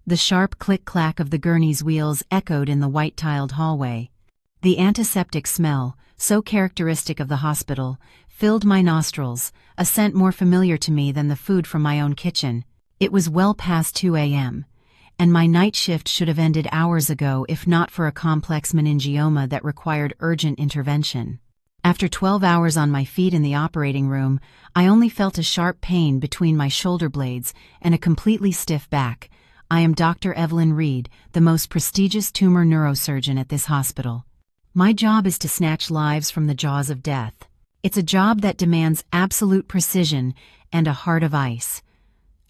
The sharp click-clack of the gurney's wheels echoed in the white-tiled hallway. The antiseptic smell, so characteristic of the hospital, filled my nostrils, a scent more familiar to me than the food from my own kitchen. It was well past 2 a.m., and my night shift should have ended hours ago if not for a complex meningioma that required urgent intervention. After 12 hours on my feet in the operating room, I only felt a sharp pain between my shoulder blades and a completely stiff back. I am Dr. Evelyn Reed, the most prestigious tumor neurosurgeon at this hospital. My job is to snatch lives from the jaws of death. It's a job that demands absolute precision and a heart of ice.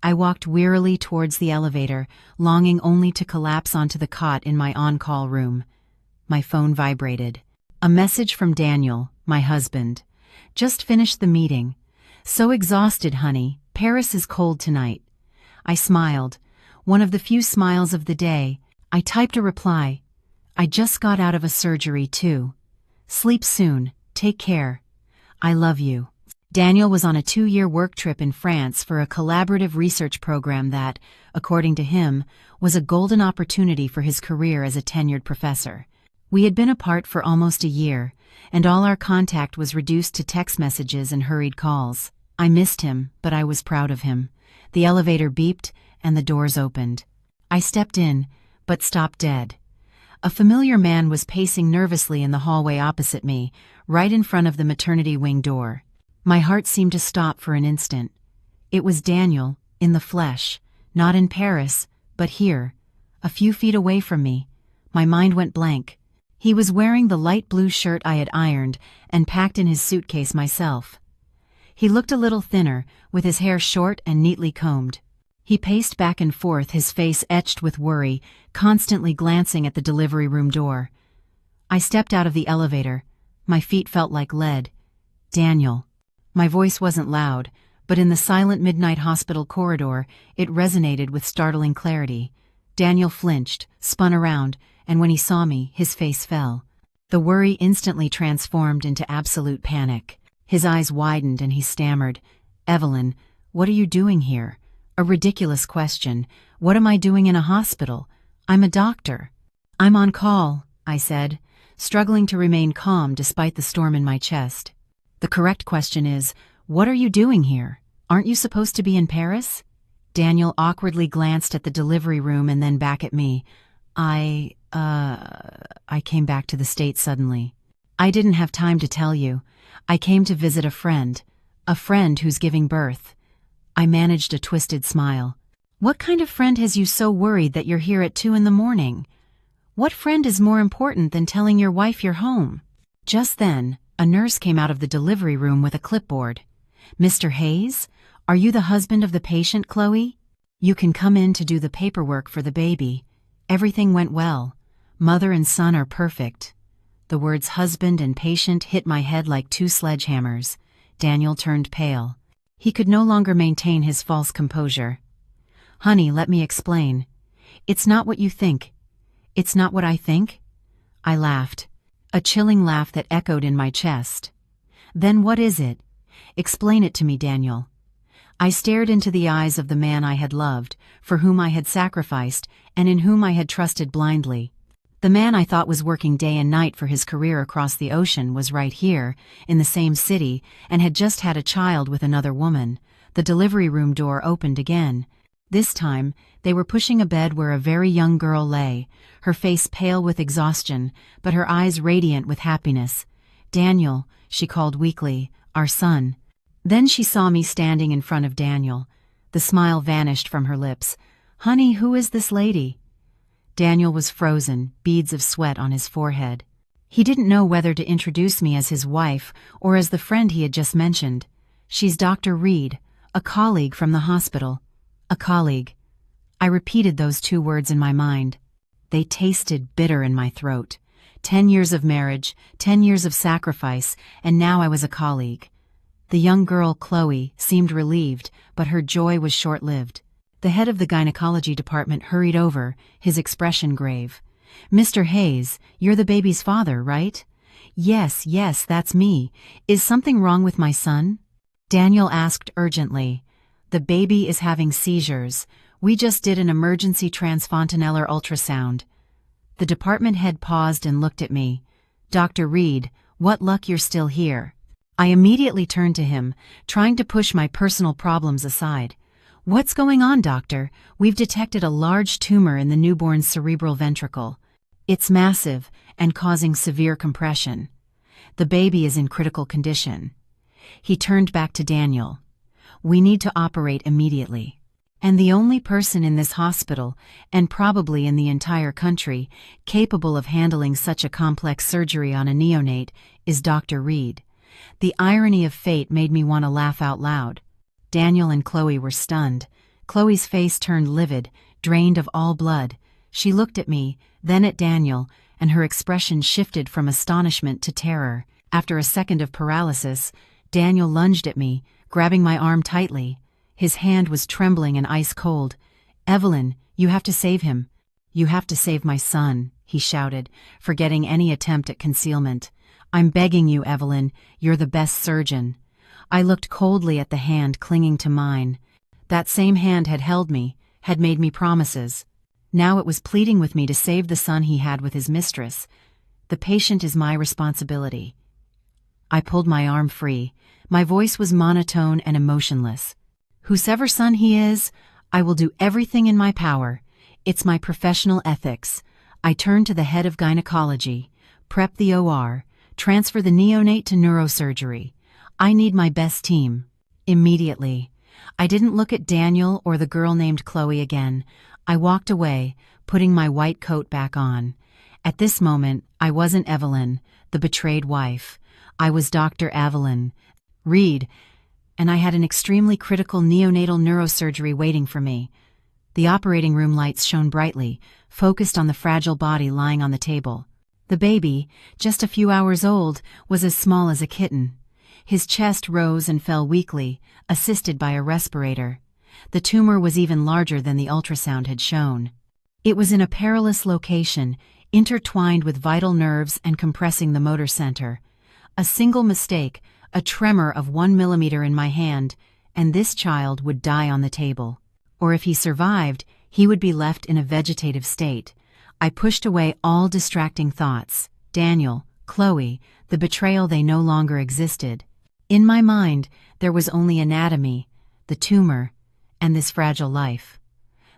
I walked wearily towards the elevator, longing only to collapse onto the cot in my on-call room. My phone vibrated. A message from Daniel, my husband. Just finished the meeting. So exhausted, honey. Paris is cold tonight. I smiled. One of the few smiles of the day. I typed a reply. I just got out of a surgery, too. Sleep soon. Take care. I love you. Daniel was on a 2-year work trip in France for a collaborative research program that, according to him, was a golden opportunity for his career as a tenured professor. We had been apart for almost a year, and all our contact was reduced to text messages and hurried calls. I missed him, but I was proud of him. The elevator beeped, and the doors opened. I stepped in, but stopped dead. A familiar man was pacing nervously in the hallway opposite me, right in front of the maternity wing door. My heart seemed to stop for an instant. It was Daniel, in the flesh, not in Paris, but here, a few feet away from me. My mind went blank. He was wearing the light blue shirt I had ironed and packed in his suitcase myself. He looked a little thinner, with his hair short and neatly combed. He paced back and forth, his face etched with worry, constantly glancing at the delivery room door. I stepped out of the elevator. My feet felt like lead. Daniel. My voice wasn't loud, but in the silent midnight hospital corridor, it resonated with startling clarity. Daniel flinched, spun around, and when he saw me, his face fell. The worry instantly transformed into absolute panic. His eyes widened and he stammered, "Evelyn, what are you doing here?" A ridiculous question. What am I doing in a hospital? I'm a doctor. I'm on call, I said, struggling to remain calm despite the storm in my chest. The correct question is, what are you doing here? Aren't you supposed to be in Paris? Daniel awkwardly glanced at the delivery room and then back at me. I came back to the States suddenly. I didn't have time to tell you. I came to visit a friend who's giving birth. I managed a twisted smile. What kind of friend has you so worried that you're here at 2 a.m? What friend is more important than telling your wife you're home? Just then, a nurse came out of the delivery room with a clipboard. "Mr. Hayes, are you the husband of the patient, Chloe? You can come in to do the paperwork for the baby. Everything went well. Mother and son are perfect." The words husband and patient hit my head like 2 sledgehammers. Daniel turned pale. He could no longer maintain his false composure. "Honey, let me explain. It's not what you think." "It's not what I think?" I laughed, a chilling laugh that echoed in my chest. "Then what is it? Explain it to me, Daniel." I stared into the eyes of the man I had loved, for whom I had sacrificed, and in whom I had trusted blindly. The man I thought was working day and night for his career across the ocean was right here, in the same city, and had just had a child with another woman. The delivery room door opened again. This time, they were pushing a bed where a very young girl lay, her face pale with exhaustion, but her eyes radiant with happiness. "Daniel," she called weakly, "our son." Then she saw me standing in front of Daniel. The smile vanished from her lips. "Honey, who is this lady?" Daniel was frozen, beads of sweat on his forehead. He didn't know whether to introduce me as his wife or as the friend he had just mentioned. "She's Dr. Reed, a colleague from the hospital." A colleague. I repeated those 2 words in my mind. They tasted bitter in my throat. 10 years of marriage, 10 years of sacrifice, and now I was a colleague. The young girl, Chloe, seemed relieved, but her joy was short-lived. The head of the gynecology department hurried over, his expression grave. "Mr. Hayes, you're the baby's father, right?" Yes, that's me. Is something wrong with my son?" Daniel asked urgently. "The baby is having seizures. We just did an emergency transfontanelar ultrasound. The department head paused and looked at me. Dr. Reed, what luck you're still here. I immediately turned to him, trying to push my personal problems aside. What's going on, doctor? We've detected a large tumor in the newborn's cerebral ventricle. It's massive and causing severe compression. The baby is in critical condition. He turned back to Daniel. We need to operate immediately. And the only person in this hospital, and probably in the entire country, capable of handling such a complex surgery on a neonate is Dr. Reed. The irony of fate made me want to laugh out loud. Daniel and Chloe were stunned. Chloe's face turned livid, drained of all blood. She looked at me, then at Daniel, and her expression shifted from astonishment to terror. After a second of paralysis, Daniel lunged at me, grabbing my arm tightly. His hand was trembling and ice-cold. "Evelyn, you have to save him. You have to save my son," he shouted, forgetting any attempt at concealment. "I'm begging you, Evelyn, you're the best surgeon." I looked coldly at the hand clinging to mine. That same hand had held me, had made me promises. Now it was pleading with me to save the son he had with his mistress. "The patient is my responsibility." I pulled my arm free. My voice was monotone and emotionless. "Whosever son he is, I will do everything in my power. It's my professional ethics." I turned to the head of gynecology. "Prep the OR. Transfer the neonate to neurosurgery. I need my best team. Immediately." I didn't look at Daniel or the girl named Chloe again. I walked away, putting my white coat back on. At this moment, I wasn't Evelyn, the betrayed wife. I was Dr. Evelyn Reed, and I had an extremely critical neonatal neurosurgery waiting for me. The operating room lights shone brightly, focused on the fragile body lying on the table. The baby, just a few hours old, was as small as a kitten. His chest rose and fell weakly, assisted by a respirator. The tumor was even larger than the ultrasound had shown. It was in a perilous location, intertwined with vital nerves and compressing the motor center. A single mistake, a tremor of 1 millimeter in my hand, and this child would die on the table. Or if he survived, he would be left in a vegetative state. I pushed away all distracting thoughts. Daniel, Chloe, the betrayal, they no longer existed. In my mind, there was only anatomy, the tumor, and this fragile life.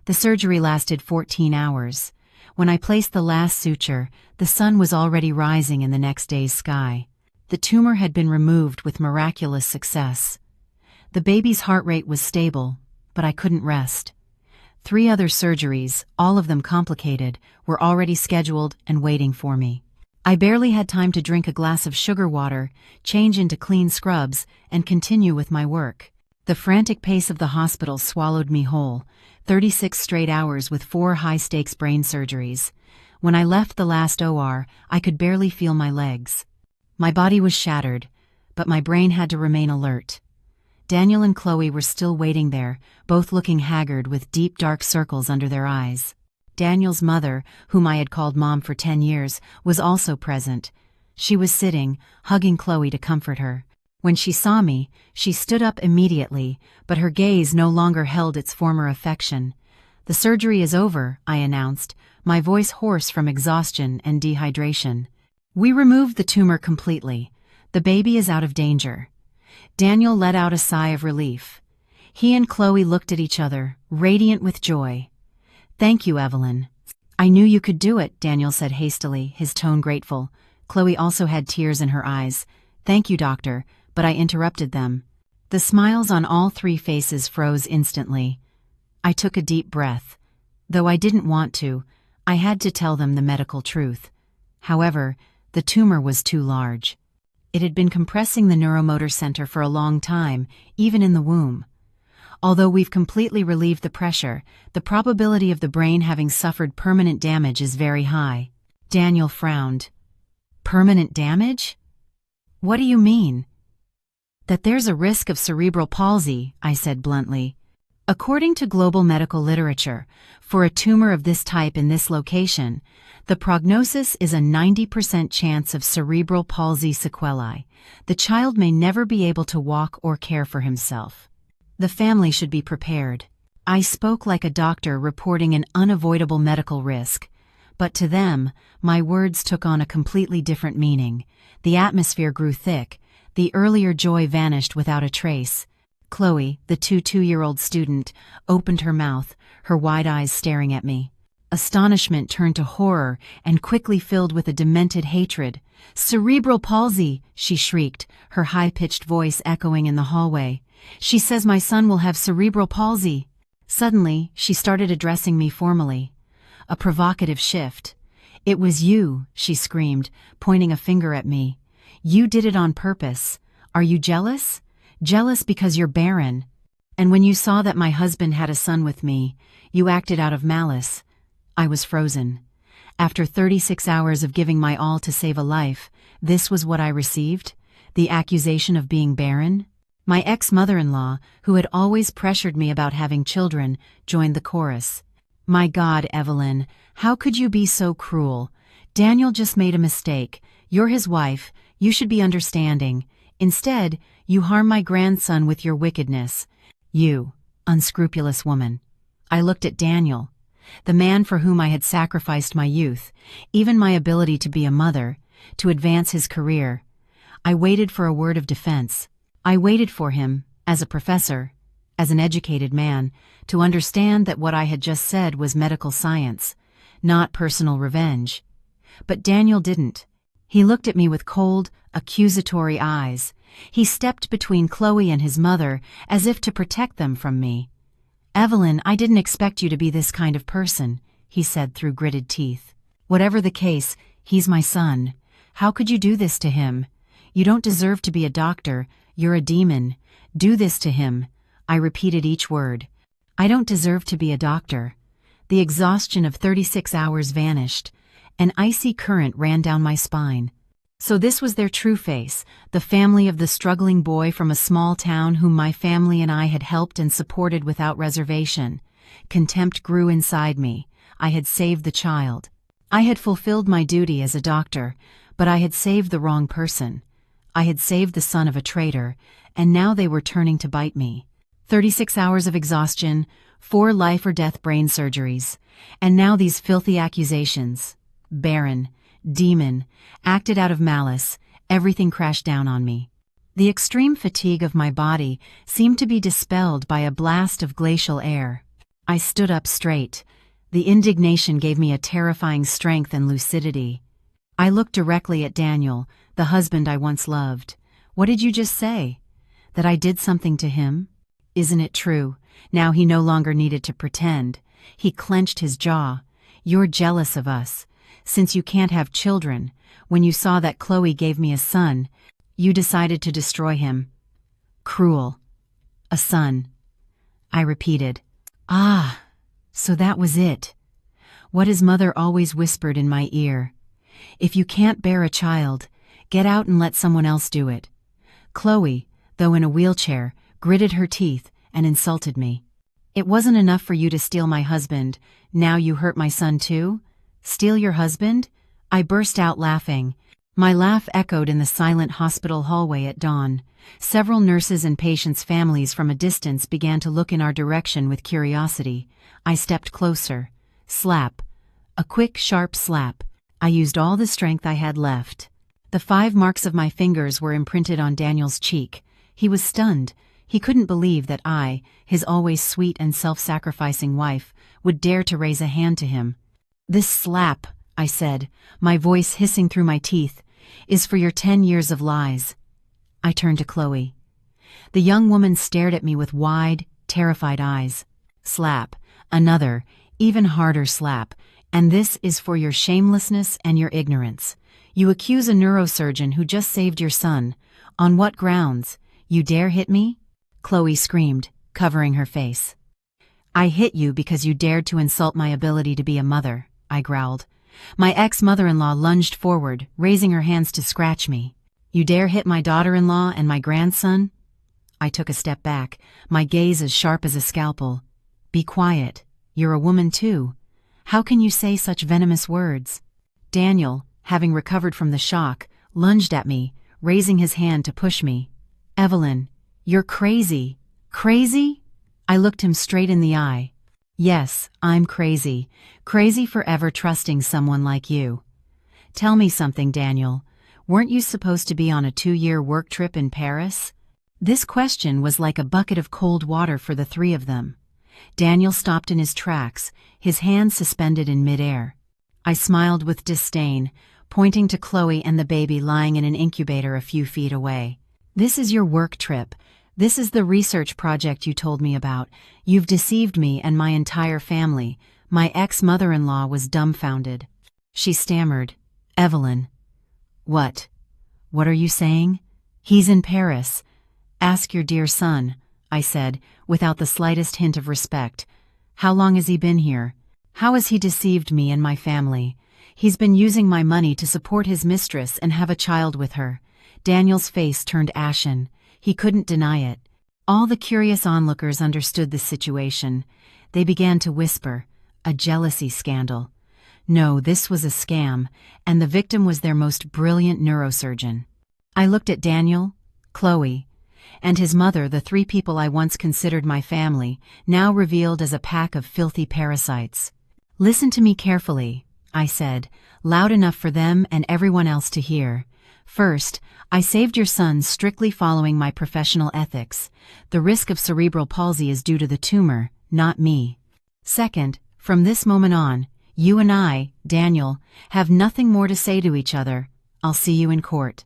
The surgery lasted 14 hours. When I placed the last suture, the sun was already rising in the next day's sky. The tumor had been removed with miraculous success. The baby's heart rate was stable, but I couldn't rest. 3 other surgeries, all of them complicated, were already scheduled and waiting for me. I barely had time to drink a glass of sugar water, change into clean scrubs, and continue with my work. The frantic pace of the hospital swallowed me whole. 36 straight hours with 4 high-stakes brain surgeries. When I left the last OR, I could barely feel my legs. My body was shattered, but my brain had to remain alert. Daniel and Chloe were still waiting there, both looking haggard with deep dark circles under their eyes. Daniel's mother, whom I had called Mom for 10 years, was also present. She was sitting, hugging Chloe to comfort her. When she saw me, she stood up immediately, but her gaze no longer held its former affection. "The surgery is over," I announced, my voice hoarse from exhaustion and dehydration. "We removed the tumor completely. The baby is out of danger." Daniel let out a sigh of relief. He and Chloe looked at each other, radiant with joy. "Thank you, Evelyn." "I knew you could do it," Daniel said hastily, his tone grateful. Chloe also had tears in her eyes. "Thank you, doctor," but I interrupted them. The smiles on all 3 faces froze instantly. I took a deep breath. Though I didn't want to, I had to tell them the medical truth. However, the tumor was too large. It had been compressing the neuromotor center for a long time, even in the womb. Although we've completely relieved the pressure, the probability of the brain having suffered permanent damage is very high. Daniel frowned. "Permanent damage? What do you mean?" "That there's a risk of cerebral palsy," I said bluntly. According to global medical literature, for a tumor of this type in this location, the prognosis is a 90% chance of cerebral palsy sequelae. The child may never be able to walk or care for himself. The family should be prepared. I spoke like a doctor reporting an unavoidable medical risk. But to them, my words took on a completely different meaning. The atmosphere grew thick. The earlier joy vanished without a trace. Chloe, the two-year-old student, opened her mouth, her wide eyes staring at me. Astonishment turned to horror and quickly filled with a demented hatred. "Cerebral palsy!" she shrieked, her high-pitched voice echoing in the hallway. "She says my son will have cerebral palsy." Suddenly, she started addressing me formally. A provocative shift. "It was you," she screamed, pointing a finger at me. "You did it on purpose. Are you jealous? Jealous because you're barren. And when you saw that my husband had a son with me, you acted out of malice." I was frozen. After 36 hours of giving my all to save a life, this was what I received? The accusation of being barren? My ex-mother-in-law, who had always pressured me about having children, joined the chorus. "My God, Evelyn, how could you be so cruel? Daniel just made a mistake. You're his wife. You should be understanding. Instead, you harm my grandson with your wickedness. You, unscrupulous woman." I looked at Daniel, the man for whom I had sacrificed my youth, even my ability to be a mother, to advance his career. I waited for a word of defense. I waited for him, as a professor, as an educated man, to understand that what I had just said was medical science, not personal revenge. But Daniel didn't. He looked at me with cold, accusatory eyes. He stepped between Chloe and his mother as if to protect them from me. "Evelyn, I didn't expect you to be this kind of person," he said through gritted teeth. "Whatever the case, he's my son. How could you do this to him? You don't deserve to be a doctor. You're a demon. Do this to him." I repeated each word. I don't deserve to be a doctor. The exhaustion of 36 hours vanished. An icy current ran down my spine. So this was their true face, the family of the struggling boy from a small town whom my family and I had helped and supported without reservation. Contempt grew inside me. I had saved the child. I had fulfilled my duty as a doctor, but I had saved the wrong person. I had saved the son of a traitor, and now they were turning to bite me. 36 hours of exhaustion, 4 life-or-death brain surgeries, and now these filthy accusations. Barren, demon, acted out of malice, everything crashed down on me. The extreme fatigue of my body seemed to be dispelled by a blast of glacial air. I stood up straight. The indignation gave me a terrifying strength and lucidity. I looked directly at Daniel, the husband I once loved. "What did you just say? That I did something to him? Isn't it true? Now he no longer needed to pretend." He clenched his jaw. "You're jealous of us. Since you can't have children, when you saw that Chloe gave me a son, you decided to destroy him. Cruel. A son." I repeated. "Ah, so that was it. What his mother always whispered in my ear. If you can't bear a child, get out and let someone else do it." Chloe, though in a wheelchair, gritted her teeth and insulted me. "It wasn't enough for you to steal my husband. Now you hurt my son too? Steal your husband?" I burst out laughing. My laugh echoed in the silent hospital hallway at dawn. Several nurses and patients' families from a distance began to look in our direction with curiosity. I stepped closer. Slap. A quick, sharp slap. I used all the strength I had left. The 5 marks of my fingers were imprinted on Daniel's cheek. He was stunned. He couldn't believe that I, his always sweet and self-sacrificing wife, would dare to raise a hand to him. "This slap," I said, my voice hissing through my teeth, "is for your 10 years of lies." I turned to Chloe. The young woman stared at me with wide, terrified eyes. "Slap. Another, even harder slap. And this is for your shamelessness and your ignorance. You accuse a neurosurgeon who just saved your son. On what grounds? You dare hit me?" Chloe screamed, covering her face. "I hit you because you dared to insult my ability to be a mother," I growled. My ex-mother-in-law lunged forward, raising her hands to scratch me. "You dare hit my daughter-in-law and my grandson?" I took a step back, my gaze as sharp as a scalpel. "Be quiet. You're a woman too. How can you say such venomous words?" Daniel, having recovered from the shock, lunged at me, raising his hand to push me. "Evelyn, you're crazy. Crazy?" I looked him straight in the eye. Yes, I'm crazy. Crazy for ever trusting someone like you. Tell me something, Daniel. Weren't you supposed to be on a 2-year work trip in Paris? This question was like a bucket of cold water for the three of them. Daniel stopped in his tracks, his hands suspended in midair. I smiled with disdain, pointing to Chloe and the baby lying in an incubator a few feet away. This is your work trip. This is the research project you told me about. You've deceived me and my entire family. My ex-mother-in-law was dumbfounded. She stammered, Evelyn. What? What are you saying? He's in Paris. Ask your dear son, I said, without the slightest hint of respect. How long has he been here? How has he deceived me and my family? He's been using my money to support his mistress and have a child with her. Daniel's face turned ashen. He couldn't deny it. All the curious onlookers understood the situation. They began to whisper, a jealousy scandal. No, this was a scam, and the victim was their most brilliant neurosurgeon. I looked at Daniel, Chloe, and his mother, the three people I once considered my family, now revealed as a pack of filthy parasites. Listen to me carefully, I said, loud enough for them and everyone else to hear. First, I saved your son strictly following my professional ethics. The risk of cerebral palsy is due to the tumor, not me. Second, from this moment on, you and I, Daniel, have nothing more to say to each other. I'll see you in court.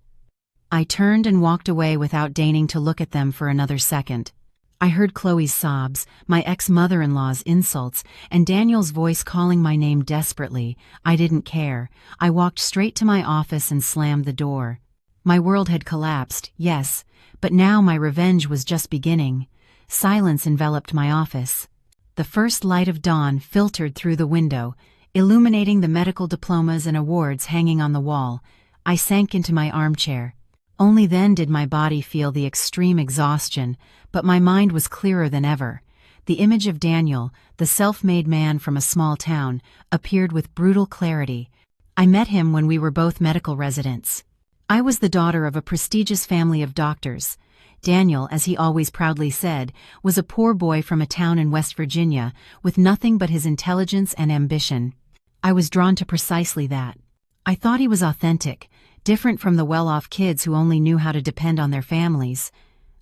I turned and walked away without deigning to look at them for another second. I heard Chloe's sobs, my ex-mother-in-law's insults, and Daniel's voice calling my name desperately. I didn't care. I walked straight to my office and slammed the door. My world had collapsed, yes, but now my revenge was just beginning. Silence enveloped my office. The first light of dawn filtered through the window, illuminating the medical diplomas and awards hanging on the wall. I sank into my armchair. Only then did my body feel the extreme exhaustion, but my mind was clearer than ever. The image of Daniel, the self-made man from a small town, appeared with brutal clarity. I met him when we were both medical residents. I was the daughter of a prestigious family of doctors. Daniel, as he always proudly said, was a poor boy from a town in West Virginia, with nothing but his intelligence and ambition. I was drawn to precisely that. I thought he was authentic, different from the well-off kids who only knew how to depend on their families.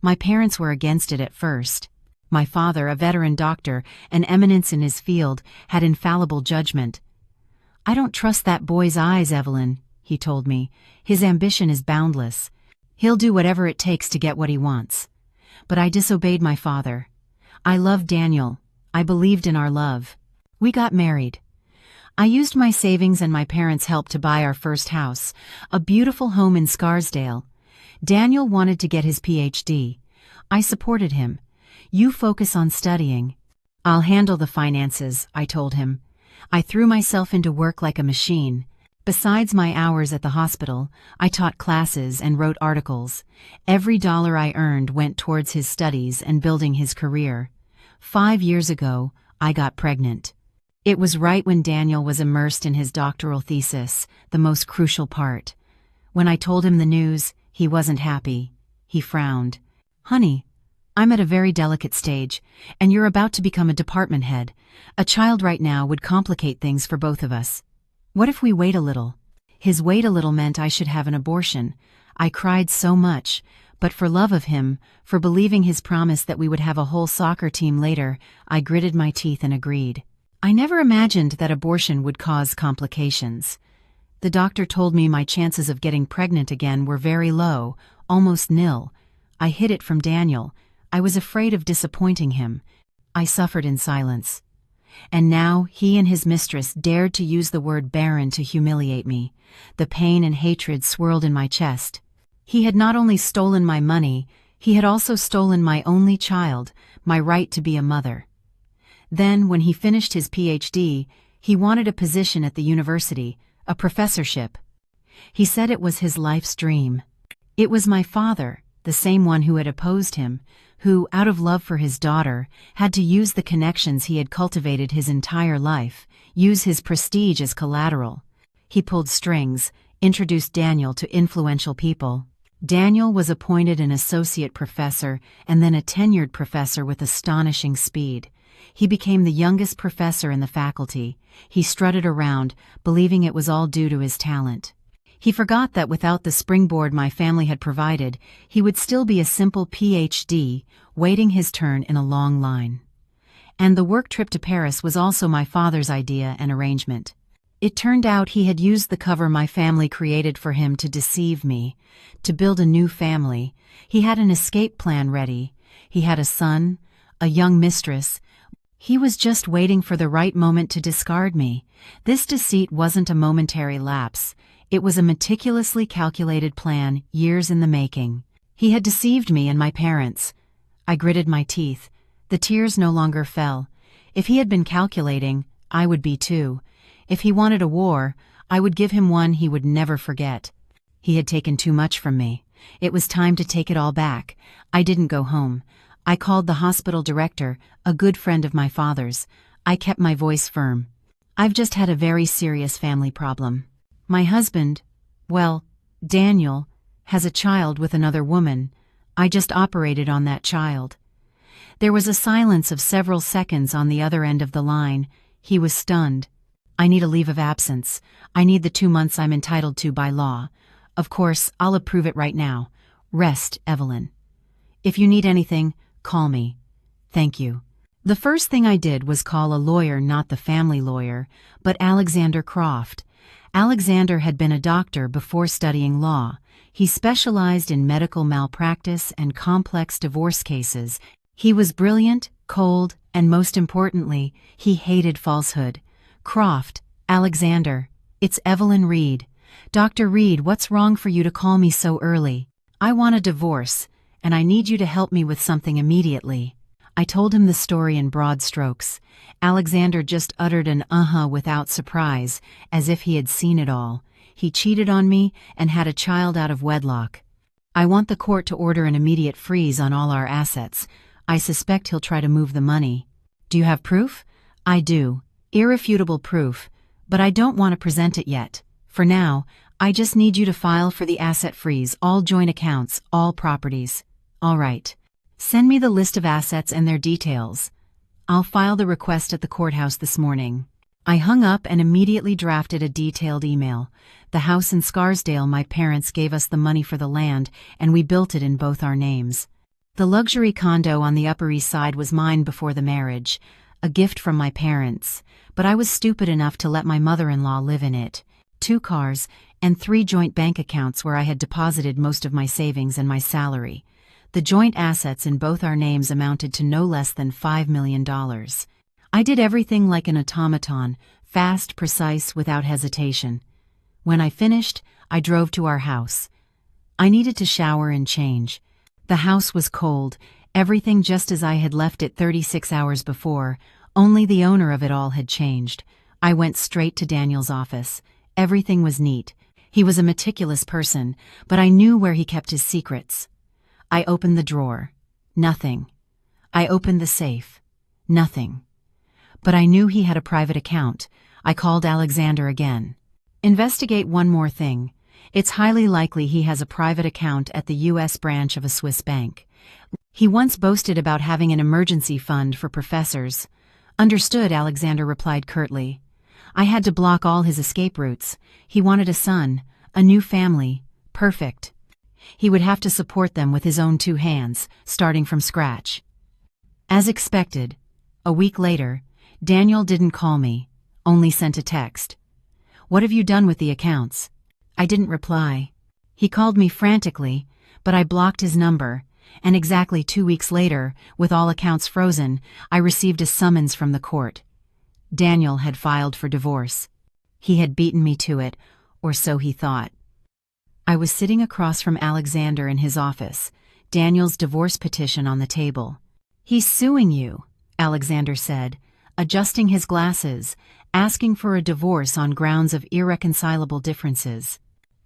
My parents were against it at first. My father, a veteran doctor, an eminence in his field, had infallible judgment. I don't trust that boy's eyes, Evelyn, he told me. His ambition is boundless. He'll do whatever it takes to get what he wants. But I disobeyed my father. I loved Daniel. I believed in our love. We got married. I used my savings and my parents' help to buy our first house, a beautiful home in Scarsdale. Daniel wanted to get his PhD. I supported him. You focus on studying. I'll handle the finances, I told him. I threw myself into work like a machine. Besides my hours at the hospital, I taught classes and wrote articles. Every dollar I earned went towards his studies and building his career. 5 years ago, I got pregnant. It was right when Daniel was immersed in his doctoral thesis, the most crucial part. When I told him the news, he wasn't happy. He frowned. Honey, I'm at a very delicate stage, and you're about to become a department head. A child right now would complicate things for both of us. What if we wait a little? His wait a little meant I should have an abortion. I cried so much, but for love of him, for believing his promise that we would have a whole soccer team later, I gritted my teeth and agreed. I never imagined that abortion would cause complications. The doctor told me my chances of getting pregnant again were very low, almost nil. I hid it from Daniel. I was afraid of disappointing him. I suffered in silence. And now he and his mistress dared to use the word barren to humiliate me. The pain and hatred swirled in my chest. He had not only stolen my money, he had also stolen my only child, my right to be a mother. Then, when he finished his PhD, he wanted a position at the university, a professorship. He said it was his life's dream. It was my father, the same one who had opposed him, who, out of love for his daughter, had to use the connections he had cultivated his entire life, use his prestige as collateral. He pulled strings, introduced Daniel to influential people. Daniel was appointed an associate professor and then a tenured professor with astonishing speed. He became the youngest professor in the faculty. He strutted around, believing it was all due to his talent. He forgot that without the springboard my family had provided, he would still be a simple PhD, waiting his turn in a long line. And the work trip to Paris was also my father's idea and arrangement. It turned out he had used the cover my family created for him to deceive me, to build a new family. He had an escape plan ready. He had a son, a young mistress. He was just waiting for the right moment to discard me. This deceit wasn't a momentary lapse. It was a meticulously calculated plan, years in the making. He had deceived me and my parents. I gritted my teeth. The tears no longer fell. If he had been calculating, I would be too. If he wanted a war, I would give him one he would never forget. He had taken too much from me. It was time to take it all back. I didn't go home. I called the hospital director, a good friend of my father's. I kept my voice firm. I've just had a very serious family problem. My husband, well, Daniel, has a child with another woman. I just operated on that child. There was a silence of several seconds on the other end of the line. He was stunned. I need a leave of absence. I need the 2 months I'm entitled to by law. Of course, I'll approve it right now. Rest, Evelyn. If you need anything, call me. Thank you. The first thing I did was call a lawyer, not the family lawyer, but Alexander Croft. Alexander had been a doctor before studying law. He specialized in medical malpractice and complex divorce cases. He was brilliant, cold, and most importantly, he hated falsehood. Croft, Alexander, it's Evelyn Reed. Dr. Reed, what's wrong for you to call me so early? I want a divorce, and I need you to help me with something immediately. I told him the story in broad strokes. Alexander just uttered an uh-huh without surprise, as if he had seen it all. He cheated on me and had a child out of wedlock. I want the court to order an immediate freeze on all our assets. I suspect he'll try to move the money. Do you have proof? I do. Irrefutable proof, but I don't want to present it yet. For now, I just need you to file for the asset freeze, all joint accounts, all properties. All right. Send me the list of assets and their details. I'll file the request at the courthouse this morning. I hung up and immediately drafted a detailed email. The house in Scarsdale, my parents gave us the money for the land, and we built it in both our names. The luxury condo on the Upper East Side was mine before the marriage, a gift from my parents, but I was stupid enough to let my mother-in-law live in it. 2 cars, and 3 joint bank accounts where I had deposited most of my savings and my salary. The joint assets in both our names amounted to no less than $5 million. I did everything like an automaton, fast, precise, without hesitation. When I finished, I drove to our house. I needed to shower and change. The house was cold, everything just as I had left it 36 hours before, only the owner of it all had changed. I went straight to Daniel's office. Everything was neat. He was a meticulous person, but I knew where he kept his secrets. I opened the drawer. Nothing. I opened the safe. Nothing. But I knew he had a private account. I called Alexander again. Investigate one more thing. It's highly likely he has a private account at the U.S. branch of a Swiss bank. He once boasted about having an emergency fund for professors. Understood, Alexander replied curtly. I had to block all his escape routes. He wanted a son, a new family. Perfect. He would have to support them with his own 2 hands, starting from scratch. As expected, a week later, Daniel didn't call me, only sent a text. What have you done with the accounts? I didn't reply. He called me frantically, but I blocked his number, and exactly 2 weeks later, with all accounts frozen, I received a summons from the court. Daniel had filed for divorce. He had beaten me to it, or so he thought. I was sitting across from Alexander in his office, Daniel's divorce petition on the table. He's suing you, Alexander said, adjusting his glasses, asking for a divorce on grounds of irreconcilable differences.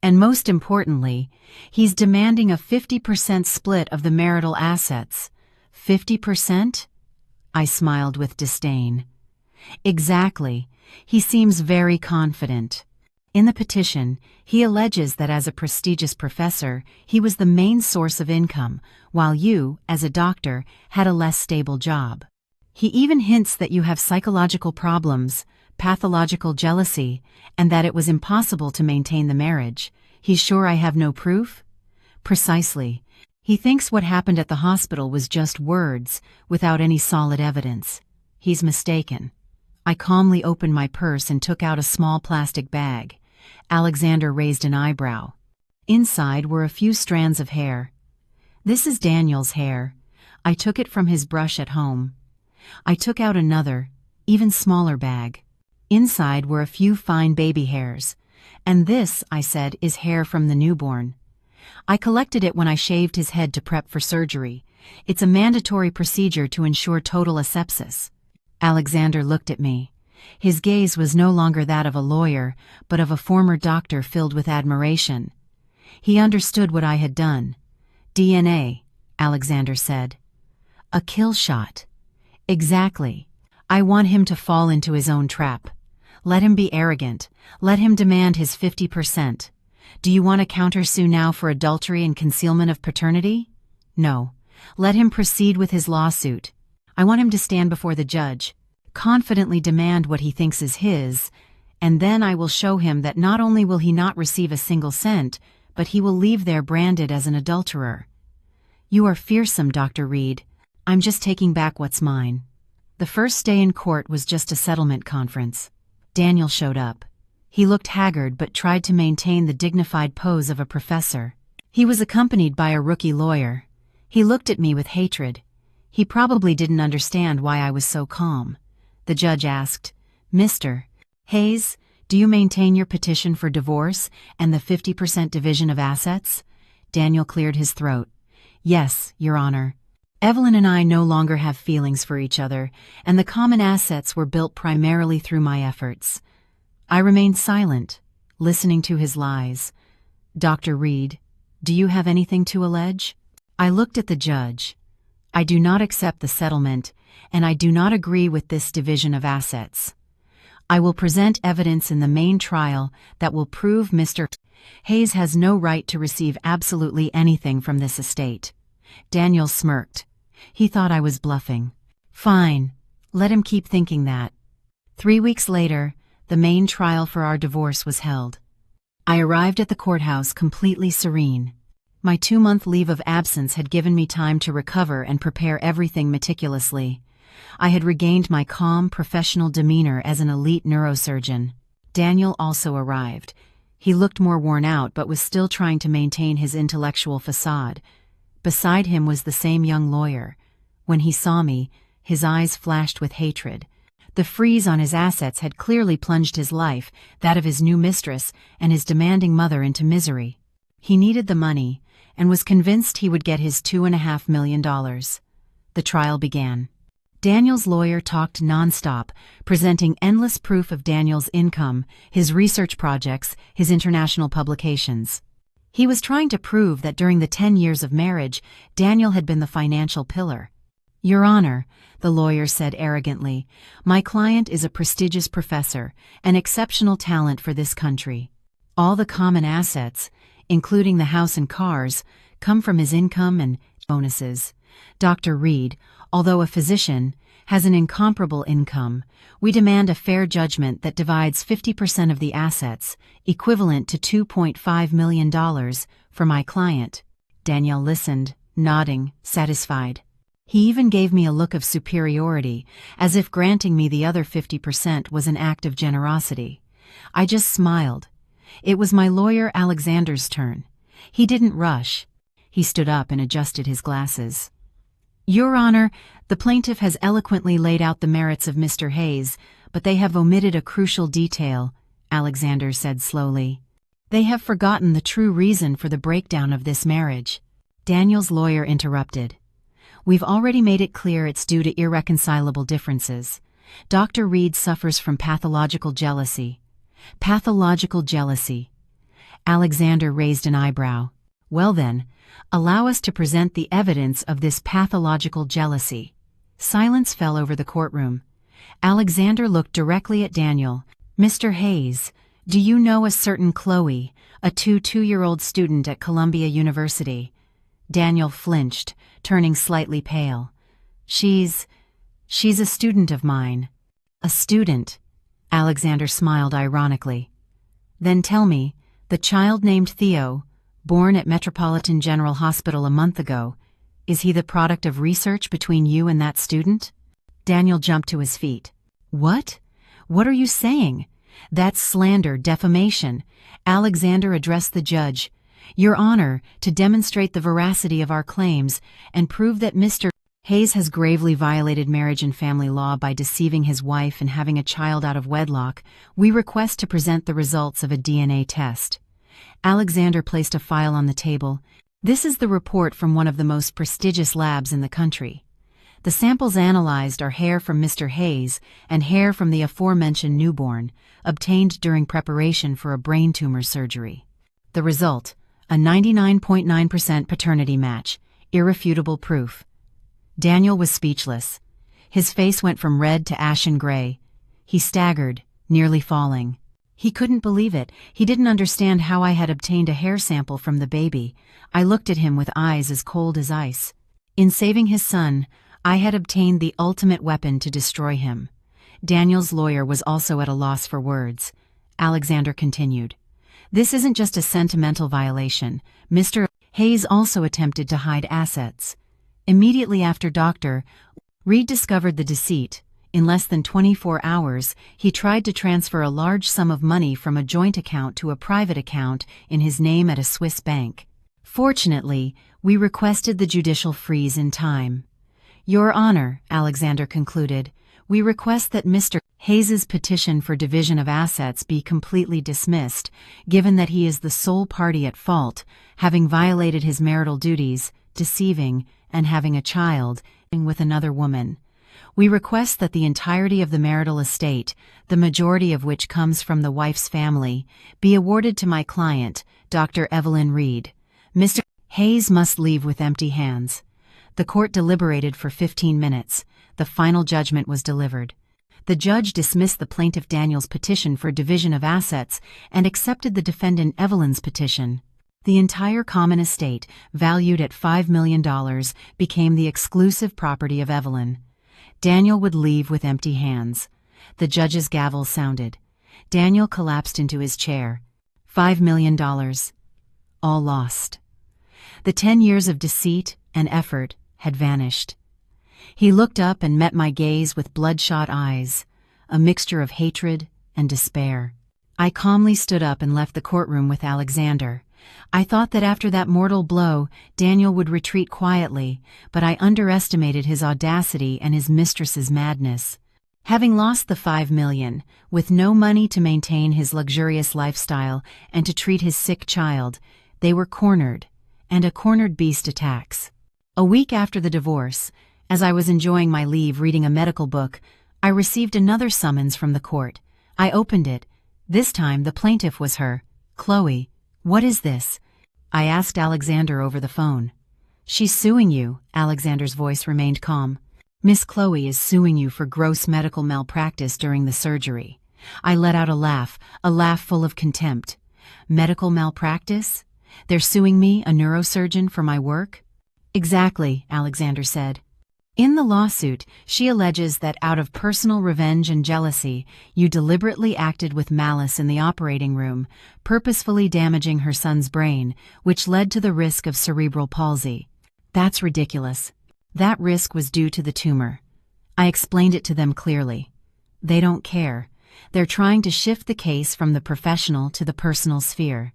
And most importantly, he's demanding a 50% split of the marital assets. 50%? I smiled with disdain. Exactly. He seems very confident. In the petition, he alleges that as a prestigious professor, he was the main source of income, while you, as a doctor, had a less stable job. He even hints that you have psychological problems, pathological jealousy, and that it was impossible to maintain the marriage. He's sure I have no proof? Precisely. He thinks what happened at the hospital was just words, without any solid evidence. He's mistaken. I calmly opened my purse and took out a small plastic bag. Alexander raised an eyebrow. Inside were a few strands of hair. This is Daniel's hair. I took it from his brush at home. I took out another, even smaller bag. Inside were a few fine baby hairs. And this, I said, is hair from the newborn. I collected it when I shaved his head to prep for surgery. It's a mandatory procedure to ensure total asepsis. Alexander looked at me. His gaze was no longer that of a lawyer, but of a former doctor filled with admiration. He understood what I had done. DNA, Alexander said. A kill shot. Exactly. I want him to fall into his own trap. Let him be arrogant. Let him demand his 50%. Do you want to countersue now for adultery and concealment of paternity? No. Let him proceed with his lawsuit. I want him to stand before the judge, confidently demand what he thinks is his, and then I will show him that not only will he not receive a single cent, but he will leave there branded as an adulterer. You are fearsome, Dr. Reed. I'm just taking back what's mine. The first day in court was just a settlement conference. Daniel showed up. He looked haggard but tried to maintain the dignified pose of a professor. He was accompanied by a rookie lawyer. He looked at me with hatred. He probably didn't understand why I was so calm. The judge asked, "Mr. Hayes, do you maintain your petition for divorce and the 50% division of assets?" Daniel cleared his throat. "Yes, Your Honor. Evelyn and I no longer have feelings for each other, and the common assets were built primarily through my efforts." I remained silent, listening to his lies. "Dr. Reed, do you have anything to allege?" I looked at the judge. "I do not accept the settlement, and I do not agree with this division of assets. I will present evidence in the main trial that will prove Mr. Hayes has no right to receive absolutely anything from this estate." Daniel smirked. He thought I was bluffing. Fine, let him keep thinking that. 3 weeks later, the main trial for our divorce was held. I arrived at the courthouse completely serene. My 2-month leave of absence had given me time to recover and prepare everything meticulously. I had regained my calm, professional demeanor as an elite neurosurgeon. Daniel also arrived. He looked more worn out but was still trying to maintain his intellectual facade. Beside him was the same young lawyer. When he saw me, his eyes flashed with hatred. The freeze on his assets had clearly plunged his life, that of his new mistress, and his demanding mother into misery. He needed the money, and was convinced he would get his $2.5 million. The trial began. Daniel's lawyer talked nonstop, presenting endless proof of Daniel's income, his research projects, his international publications. He was trying to prove that during the 10 years of marriage, Daniel had been the financial pillar. "Your Honor," the lawyer said arrogantly, "my client is a prestigious professor, an exceptional talent for this country. All the common assets, including the house and cars, come from his income and bonuses. Dr. Reed, although a physician, has an incomparable income. We demand a fair judgment that divides 50% of the assets, equivalent to $2.5 million, for my client." Daniel listened, nodding, satisfied. He even gave me a look of superiority, as if granting me the other 50% was an act of generosity. I just smiled. It was my lawyer Alexander's turn. He didn't rush. He stood up and adjusted his glasses. "Your Honor, the plaintiff has eloquently laid out the merits of Mr. Hayes, but they have omitted a crucial detail," Alexander said slowly. "They have forgotten the true reason for the breakdown of this marriage." Daniel's lawyer interrupted. "We've already made it clear it's due to irreconcilable differences. Dr. Reed suffers from pathological jealousy." Pathological jealousy. Alexander raised an eyebrow. "Well then, allow us to present the evidence of this pathological jealousy." Silence fell over the courtroom. Alexander looked directly at Daniel. "Mr. Hayes, Do you know a certain Chloe, a two-year-old student at Columbia University? Daniel flinched, turning slightly pale. She's a student of mine. A student? Alexander smiled ironically. Then tell me, the child named Theo, born at Metropolitan General Hospital a month ago, is he the product of research between you and that student? Daniel jumped to his feet. What? What are you saying? That's slander, defamation. Alexander addressed the judge. Your Honor, to demonstrate the veracity of our claims and prove that Mr. Hayes has gravely violated marriage and family law by deceiving his wife and having a child out of wedlock, we request to present the results of a DNA test. Alexander placed a file on the table. This is the report from one of the most prestigious labs in the country. The samples analyzed are hair from Mr. Hayes and hair from the aforementioned newborn, obtained during preparation for a brain tumor surgery. The result, a 99.9% paternity match, irrefutable proof. Daniel was speechless. His face went from red to ashen gray. He staggered, nearly falling. He couldn't believe it. He didn't understand how I had obtained a hair sample from the baby. I looked at him with eyes as cold as ice. In saving his son, I had obtained the ultimate weapon to destroy him. Daniel's lawyer was also at a loss for words. Alexander continued. This isn't just a sentimental violation. Mr. Hayes also attempted to hide assets. Immediately after Dr. Reed discovered the deceit, in less than 24 hours, he tried to transfer a large sum of money from a joint account to a private account in his name at a Swiss bank. Fortunately, we requested the judicial freeze in time. Your Honor, Alexander concluded, we request that Mr. Hayes's petition for division of assets be completely dismissed, given that he is the sole party at fault, having violated his marital duties, deceiving, and having a child with another woman. We request that the entirety of the marital estate, the majority of which comes from the wife's family, be awarded to my client, Dr. Evelyn Reed. Mr. Hayes must leave with empty hands. The court deliberated for 15 minutes. The final judgment was delivered. The judge dismissed the plaintiff Daniel's petition for division of assets and accepted the defendant Evelyn's petition. The entire common estate, valued at $5 million, became the exclusive property of Evelyn. Daniel would leave with empty hands. The judge's gavel sounded. Daniel collapsed into his chair. $5 million. All lost. The 10 years of deceit and effort had vanished. He looked up and met my gaze with bloodshot eyes, a mixture of hatred and despair. I calmly stood up and left the courtroom with Alexander. I thought that after that mortal blow, Daniel would retreat quietly, but I underestimated his audacity and his mistress's madness. Having lost the $5 million, with no money to maintain his luxurious lifestyle and to treat his sick child, they were cornered, and a cornered beast attacks. A week after the divorce, as I was enjoying my leave reading a medical book, I received another summons from the court. I opened it. This time the plaintiff was her, Chloe. What is this? I asked Alexander over the phone. She's suing you, Alexander's voice remained calm. Miss Chloe is suing you for gross medical malpractice during the surgery. I let out a laugh full of contempt. Medical malpractice? They're suing me, a neurosurgeon, for my work? Exactly, Alexander said. In the lawsuit, she alleges that out of personal revenge and jealousy, you deliberately acted with malice in the operating room, purposefully damaging her son's brain, which led to the risk of cerebral palsy. That's ridiculous. That risk was due to the tumor. I explained it to them clearly. They don't care. They're trying to shift the case from the professional to the personal sphere.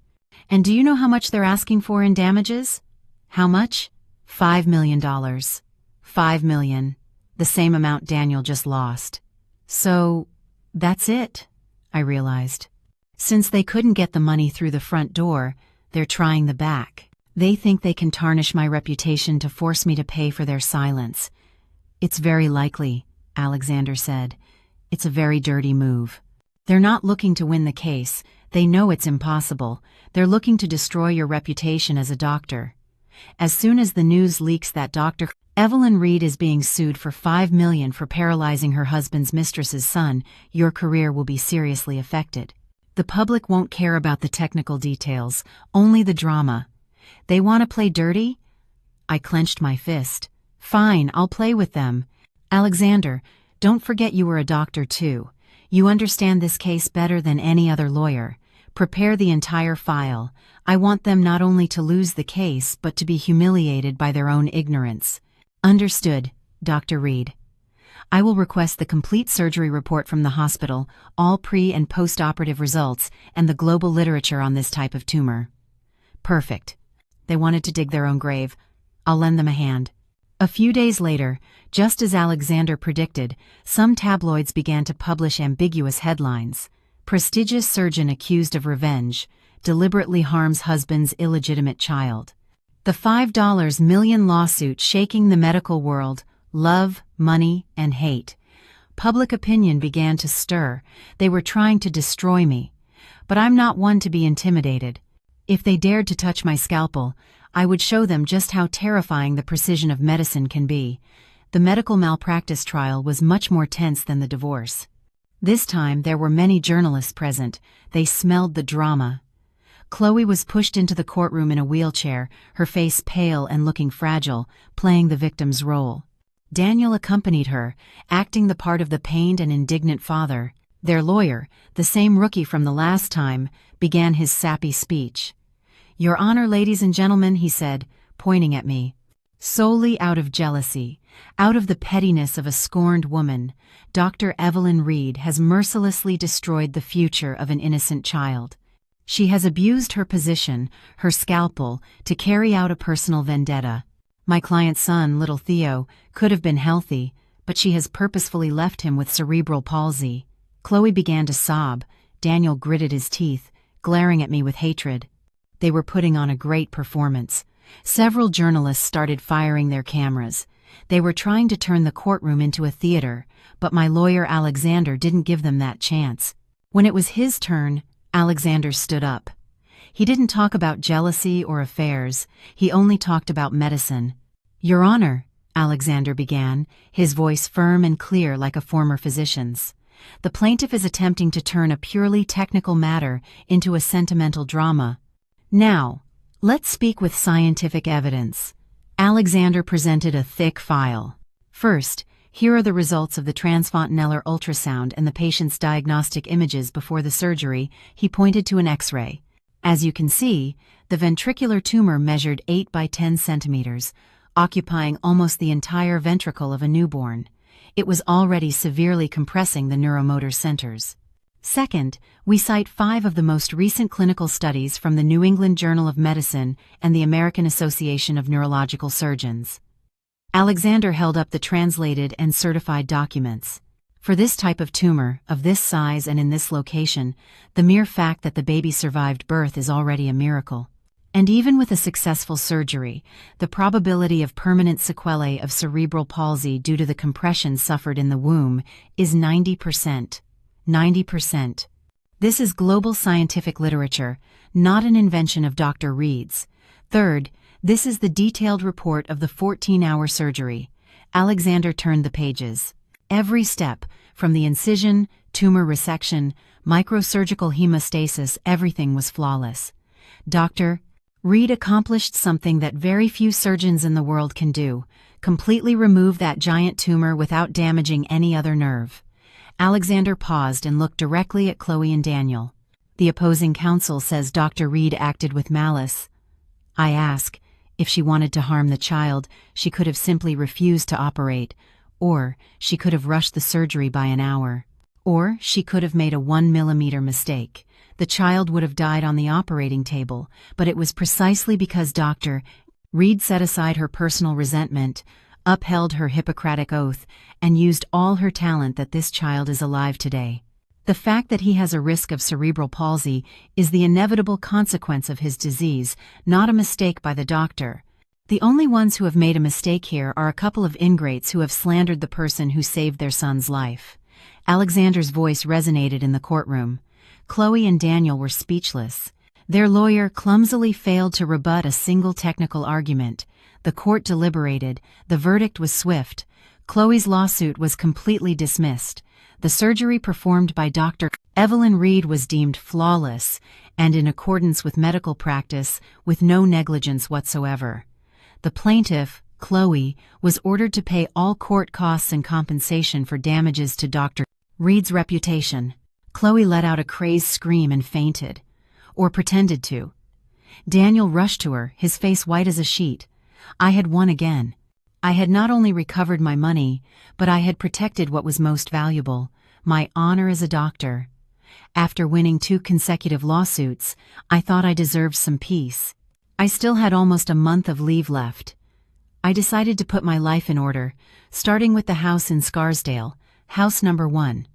And do you know how much they're asking for in damages? How much? $5 million. $5 million, the same amount Daniel just lost. So, that's it, I realized. Since they couldn't get the money through the front door, they're trying the back. They think they can tarnish my reputation to force me to pay for their silence. It's very likely, Alexander said. It's a very dirty move. They're not looking to win the case. They know it's impossible. They're looking to destroy your reputation as a doctor. As soon as the news leaks that Dr. Evelyn Reed is being sued for $5 million for paralyzing her husband's mistress's son, your career will be seriously affected. The public won't care about the technical details, only the drama. They want to play dirty? I clenched my fist. Fine, I'll play with them. Alexander, don't forget you were a doctor too. You understand this case better than any other lawyer. Prepare the entire file. I want them not only to lose the case but to be humiliated by their own ignorance. Understood, Dr. Reed. I will request the complete surgery report from the hospital, all pre- and post-operative results, and the global literature on this type of tumor. Perfect. They wanted to dig their own grave. I'll lend them a hand. A few days later, just as Alexander predicted, some tabloids began to publish ambiguous headlines. Prestigious surgeon accused of revenge, deliberately harms husband's illegitimate child. The $5 million lawsuit shaking the medical world, love, money, and hate. Public opinion began to stir. They were trying to destroy me. But I'm not one to be intimidated. If they dared to touch my scalpel, I would show them just how terrifying the precision of medicine can be. The medical malpractice trial was much more tense than the divorce. This time there were many journalists present. They smelled the drama. Chloe was pushed into the courtroom in a wheelchair, her face pale and looking fragile, playing the victim's role. Daniel accompanied her, acting the part of the pained and indignant father. Their lawyer, the same rookie from the last time, began his sappy speech. "Your Honor, ladies and gentlemen," he said, pointing at me. "Solely out of jealousy, out of the pettiness of a scorned woman, Dr. Evelyn Reed has mercilessly destroyed the future of an innocent child. She has abused her position, her scalpel, to carry out a personal vendetta. My client's son, little Theo, could have been healthy, but she has purposefully left him with cerebral palsy." Chloe began to sob. Daniel gritted his teeth, glaring at me with hatred. They were putting on a great performance. Several journalists started firing their cameras. They were trying to turn the courtroom into a theater, but my lawyer Alexander didn't give them that chance. When it was his turn, Alexander stood up. He didn't talk about jealousy or affairs. He only talked about medicine. "Your Honor," Alexander began, his voice firm and clear like a former physician's. "The plaintiff is attempting to turn a purely technical matter into a sentimental drama. Now, let's speak with scientific evidence." Alexander presented a thick file. "First, here are the results of the transfontaneller ultrasound and the patient's diagnostic images before the surgery." He pointed to an X-ray. "As you can see, the ventricular tumor measured 8 by 10 centimeters, occupying almost the entire ventricle of a newborn. It was already severely compressing the neuromotor centers. Second, we cite 5 of the most recent clinical studies from the New England Journal of Medicine and the American Association of Neurological Surgeons." Alexander held up the translated and certified documents. "For this type of tumor, of this size and in this location, the mere fact that the baby survived birth is already a miracle. And even with a successful surgery, the probability of permanent sequelae of cerebral palsy due to the compression suffered in the womb is 90%. 90%. This is global scientific literature, not an invention of Dr. Reed's. Third, this is the detailed report of the 14-hour surgery." Alexander turned the pages. Every step, from the incision, tumor resection, microsurgical hemostasis, everything was flawless. Dr. Reed accomplished something that very few surgeons in the world can do: completely remove that giant tumor without damaging any other nerve. Alexander paused and looked directly at Chloe and Daniel. "The opposing counsel says Dr. Reed acted with malice." I ask, if she wanted to harm the child, she could have simply refused to operate, or she could have rushed the surgery by an hour, or she could have made a 1 millimeter mistake. The child would have died on the operating table, but it was precisely because Dr. Reed set aside her personal resentment, upheld her Hippocratic oath, and used all her talent that this child is alive today. The fact that he has a risk of cerebral palsy is the inevitable consequence of his disease, not a mistake by the doctor. The only ones who have made a mistake here are a couple of ingrates who have slandered the person who saved their son's life. Alexander's voice resonated in the courtroom. Chloe and Daniel were speechless. Their lawyer clumsily failed to rebut a single technical argument. The court deliberated. The verdict was swift. Chloe's lawsuit was completely dismissed. The surgery performed by Dr. Evelyn Reed was deemed flawless and in accordance with medical practice with no negligence whatsoever. The plaintiff, Chloe, was ordered to pay all court costs and compensation for damages to Dr. Reed's reputation. Chloe let out a crazed scream and fainted. Or pretended to. Daniel rushed to her, his face white as a sheet. I had won again. I had not only recovered my money, but I had protected what was most valuable, my honor as a doctor. After winning 2 consecutive lawsuits, I thought I deserved some peace. I still had almost a month of leave left. I decided to put my life in order, starting with the house in Scarsdale, house number 1.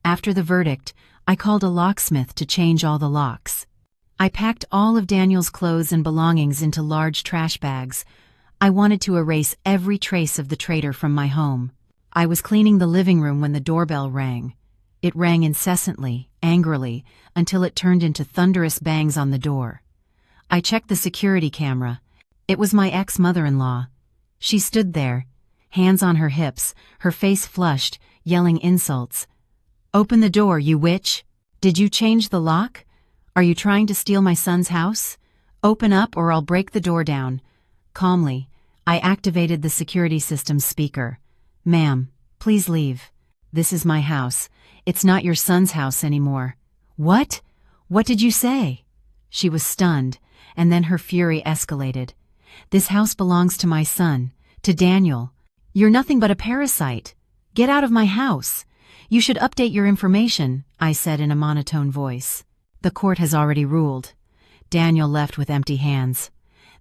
After the verdict, I called a locksmith to change all the locks. I packed all of Daniel's clothes and belongings into large trash bags. I wanted to erase every trace of the traitor from my home. I was cleaning the living room when the doorbell rang. It rang incessantly, angrily, until it turned into thunderous bangs on the door. I checked the security camera. It was my ex-mother-in-law. She stood there, hands on her hips, her face flushed, yelling insults. "Open the door, you witch! Did you change the lock? Are you trying to steal my son's house? Open up or I'll break the door down." Calmly, I activated the security system's speaker. "Ma'am, please leave. This is my house. It's not your son's house anymore." "What? What did you say?" She was stunned, and then her fury escalated. "This house belongs to my son, to Daniel. You're nothing but a parasite. Get out of my house. You should update your information," I said in a monotone voice. "The court has already ruled." Daniel left with empty hands.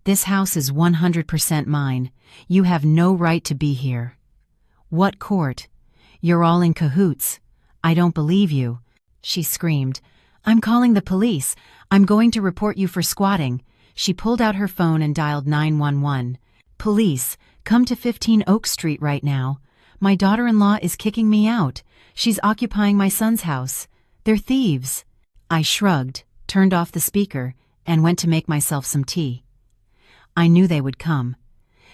"This house is 100% mine. You have no right to be here." "What court? You're all in cahoots. I don't believe you," she screamed. "I'm calling the police. I'm going to report you for squatting." She pulled out her phone and dialed 911. "Police, come to 15 Oak Street right now. My daughter-in-law is kicking me out. She's occupying my son's house. They're thieves." I shrugged, turned off the speaker, and went to make myself some tea. I knew they would come.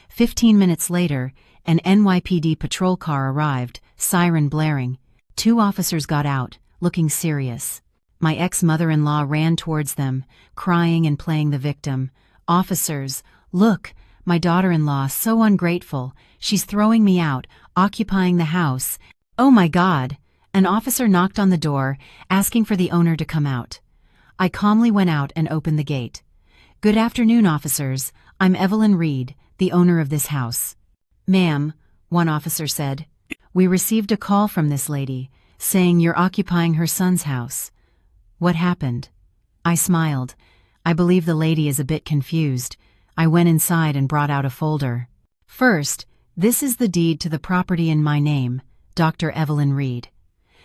15 minutes later, an NYPD patrol car arrived, siren blaring. 2 officers got out, looking serious. My ex-mother-in-law ran towards them, crying and playing the victim. "Officers, look, my daughter-in-law, so ungrateful. She's throwing me out, occupying the house. Oh my God!" An officer knocked on the door, asking for the owner to come out. I calmly went out and opened the gate. "Good afternoon, officers. I'm Evelyn Reed, the owner of this house." "Ma'am," one officer said, "we received a call from this lady, saying you're occupying her son's house. What happened?" I smiled. I believe the lady is a bit confused. I went inside and brought out a folder. "First, this is the deed to the property in my name, Dr. Evelyn Reed.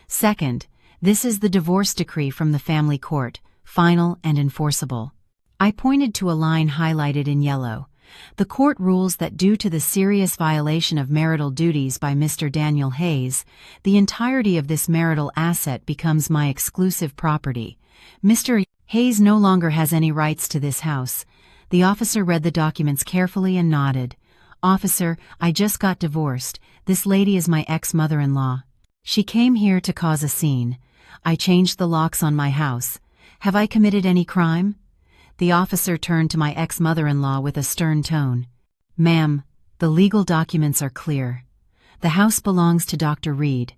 Second, this is the divorce decree from the family court, final and enforceable." I pointed to a line highlighted in yellow. "The court rules that due to the serious violation of marital duties by Mr. Daniel Hayes, the entirety of this marital asset becomes my exclusive property. Mr. Hayes no longer has any rights to this house." The officer read the documents carefully and nodded. "Officer, I just got divorced. This lady is my ex-mother-in-law. She came here to cause a scene. I changed the locks on my house. Have I committed any crime?" The officer turned to my ex-mother-in-law with a stern tone. "Ma'am, the legal documents are clear. The house belongs to Dr. Reed.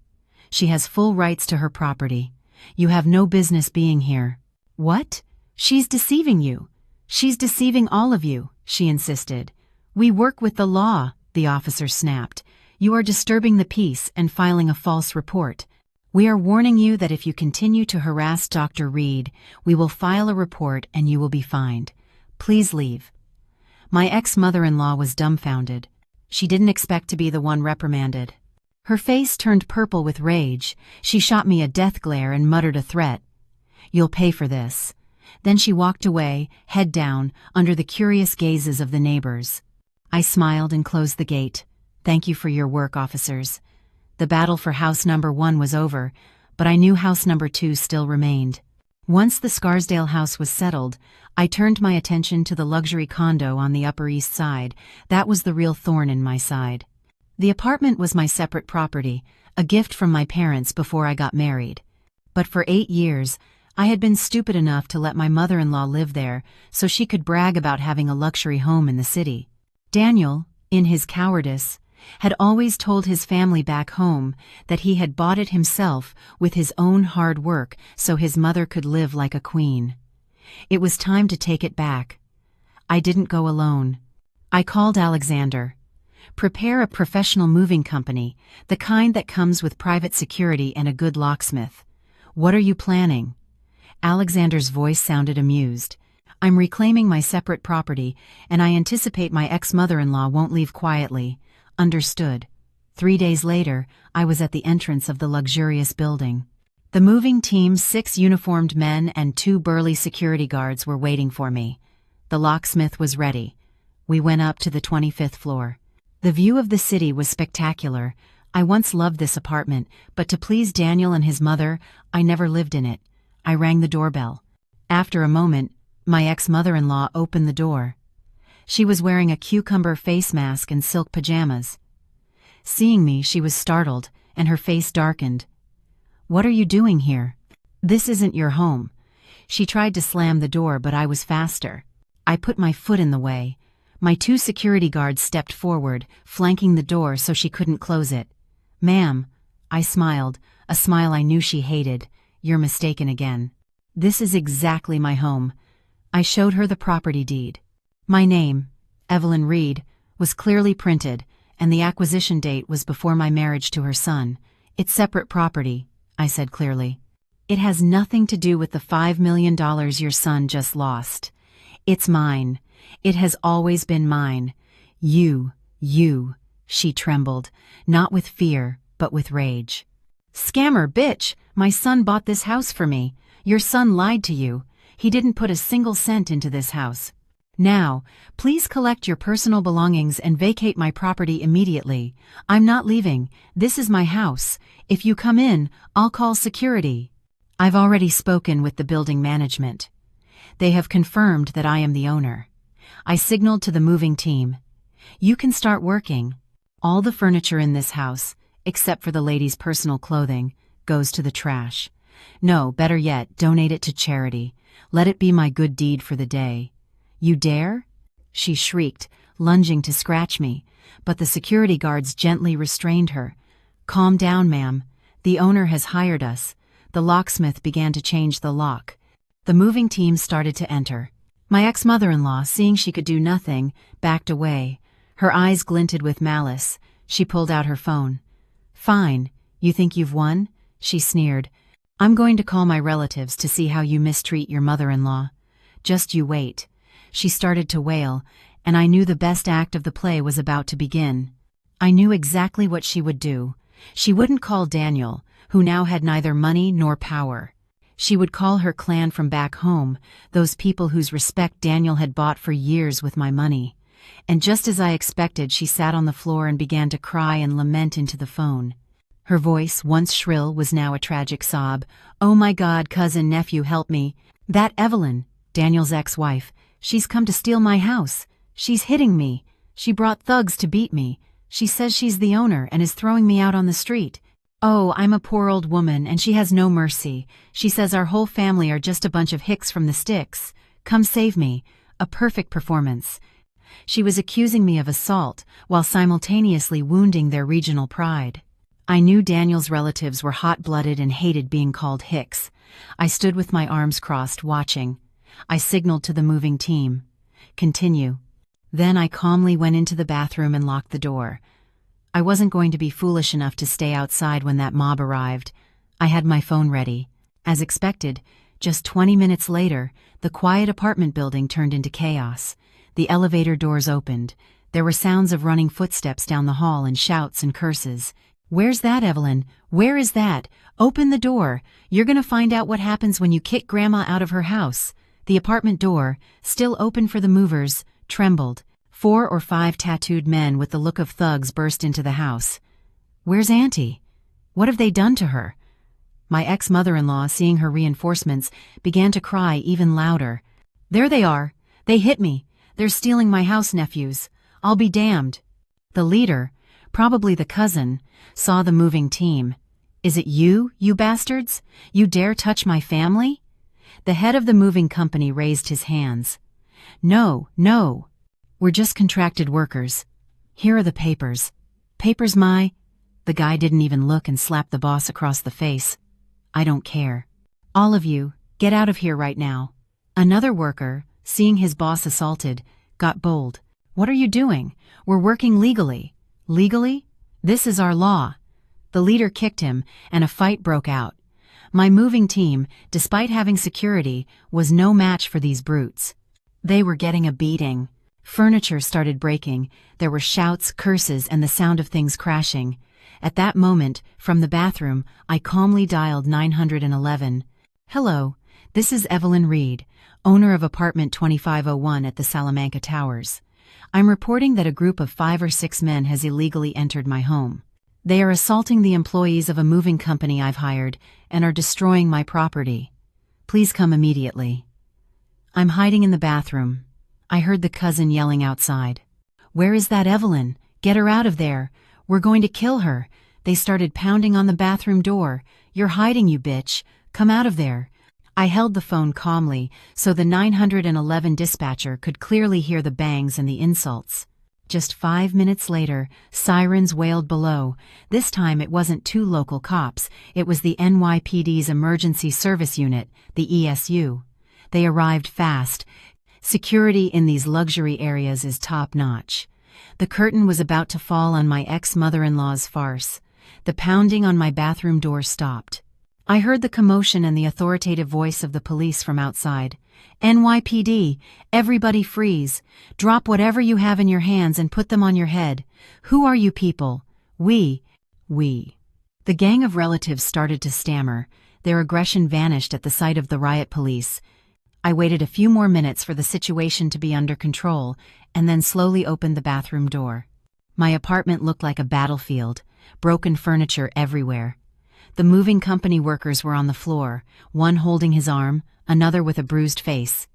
She has full rights to her property. You have no business being here." "What? She's deceiving you. She's deceiving all of you," she insisted. "We work with the law," the officer snapped. "You are disturbing the peace and filing a false report. We are warning you that if you continue to harass Dr. Reed, we will file a report and you will be fined. Please leave." My ex-mother-in-law was dumbfounded. She didn't expect to be the one reprimanded. Her face turned purple with rage. She shot me a death glare and muttered a threat. "You'll pay for this." Then she walked away, head down, under the curious gazes of the neighbors. I smiled and closed the gate. "Thank you for your work, officers." The battle for house number 1 was over, but I knew house number 2 still remained. Once the Scarsdale house was settled, I turned my attention to the luxury condo on the Upper East Side. That was the real thorn in my side. The apartment was my separate property, a gift from my parents before I got married. But for 8 years, I had been stupid enough to let my mother-in-law live there so she could brag about having a luxury home in the city. Daniel, in his cowardice, had always told his family back home that he had bought it himself with his own hard work so his mother could live like a queen. It was time to take it back. I didn't go alone. I called Alexander. Prepare a professional moving company, the kind that comes with private security and a good locksmith. What are you planning? Alexander's voice sounded amused. I'm reclaiming my separate property, and I anticipate my ex-mother-in-law won't leave quietly. Understood. 3 days later, I was at the entrance of the luxurious building. The moving team's 6 uniformed men and 2 burly security guards were waiting for me. The locksmith was ready. We went up to the 25th floor. The view of the city was spectacular. I once loved this apartment, but to please Daniel and his mother, I never lived in it. I rang the doorbell. After a moment, my ex-mother-in-law opened the door. She was wearing a cucumber face mask and silk pajamas. Seeing me, she was startled, and her face darkened. "What are you doing here? This isn't your home." She tried to slam the door, but I was faster. I put my foot in the way. My 2 security guards stepped forward, flanking the door so she couldn't close it. "Ma'am," I smiled, a smile I knew she hated. "You're mistaken again. This is exactly my home." I showed her the property deed. My name, Evelyn Reed, was clearly printed, and the acquisition date was before my marriage to her son. "It's separate property," I said clearly. "It has nothing to do with the $5 million your son just lost. It's mine. It has always been mine. You, she trembled, not with fear, but with rage. "Scammer, bitch! My son bought this house for me. Your son lied to you. He didn't put a single cent into this house. Now, please collect your personal belongings and vacate my property immediately. I'm not leaving. This is my house. If you come in, I'll call security." I've already spoken with the building management. They have confirmed that I am the owner. I signaled to the moving team. "You can start working. All the furniture in this house, except for the lady's personal clothing, goes to the trash. No, better yet, donate it to charity. Let it be my good deed for the day." "You dare?" she shrieked, lunging to scratch me, but the security guards gently restrained her. "Calm down, ma'am. The owner has hired us." The locksmith began to change the lock. The moving team started to enter. My ex-mother-in-law, seeing she could do nothing, backed away. Her eyes glinted with malice. She pulled out her phone. "Fine. You think you've won?" she sneered. "I'm going to call my relatives to see how you mistreat your mother-in-law. Just you wait." She started to wail, and I knew the best act of the play was about to begin. I knew exactly what she would do. She wouldn't call Daniel, who now had neither money nor power. She would call her clan from back home, those people whose respect Daniel had bought for years with my money. And just as I expected, she sat on the floor and began to cry and lament into the phone. Her voice, once shrill, was now a tragic sob. "Oh my God, cousin, nephew, help me. That Evelyn, Daniel's ex-wife, she's come to steal my house. She's hitting me. She brought thugs to beat me. She says she's the owner and is throwing me out on the street. Oh, I'm a poor old woman, and she has no mercy. She says our whole family are just a bunch of hicks from the sticks. Come save me." A perfect performance. She was accusing me of assault, while simultaneously wounding their regional pride. I knew Daniel's relatives were hot-blooded and hated being called hicks. I stood with my arms crossed, watching. I signaled to the moving team. "Continue." Then I calmly went into the bathroom and locked the door. I wasn't going to be foolish enough to stay outside when that mob arrived. I had my phone ready. As expected, just 20 minutes later, the quiet apartment building turned into chaos. The elevator doors opened. There were sounds of running footsteps down the hall and shouts and curses. "Where's that, Evelyn? Where is that? Open the door. You're gonna find out what happens when you kick Grandma out of her house." The apartment door, still open for the movers, trembled. 4 or 5 tattooed men with the look of thugs burst into the house. "Where's Auntie? What have they done to her?" My ex-mother-in-law, seeing her reinforcements, began to cry even louder. "There they are. They hit me. They're stealing my house, nephews. I'll be damned." The leader, probably the cousin, saw the moving team. "Is it you, you bastards? You dare touch my family?" The head of the moving company raised his hands. "No, no. We're just contracted workers. Here are the papers." "Papers, my—" The guy didn't even look and slapped the boss across the face. "I don't care. All of you, get out of here right now." Another worker, seeing his boss assaulted, got bold. "What are you doing? We're working legally." "Legally? This is our law." The leader kicked him, and a fight broke out. My moving team, despite having security, was no match for these brutes. They were getting a beating. Furniture started breaking, there were shouts, curses, and the sound of things crashing. At that moment, from the bathroom, I calmly dialed 911. "Hello, this is Evelyn Reed, owner of apartment 2501 at the Salamanca Towers. I'm reporting that a group of 5 or 6 men has illegally entered my home. They are assaulting the employees of a moving company I've hired and are destroying my property. Please come immediately." I'm hiding in the bathroom. I heard the cousin yelling outside. "Where is that Evelyn? Get her out of there. We're going to kill her." They started pounding on the bathroom door. "You're hiding, you bitch. Come out of there." I held the phone calmly so the 911 dispatcher could clearly hear the bangs and the insults. Just 5 minutes later, sirens wailed below. This time it wasn't 2 local cops, it was the NYPD's Emergency Service Unit, the ESU. They arrived fast. Security in these luxury areas is top-notch. The curtain was about to fall on my ex-mother-in-law's farce. The pounding on my bathroom door stopped. I heard the commotion and the authoritative voice of the police from outside. "NYPD, everybody freeze. Drop whatever you have in your hands and put them on your head. Who are you people?" We. The gang of relatives started to stammer. Their aggression vanished at the sight of the riot police. I waited a few more minutes for the situation to be under control, and then slowly opened the bathroom door. My apartment looked like a battlefield, broken furniture everywhere. The moving company workers were on the floor, one holding his arm, another with a bruised face.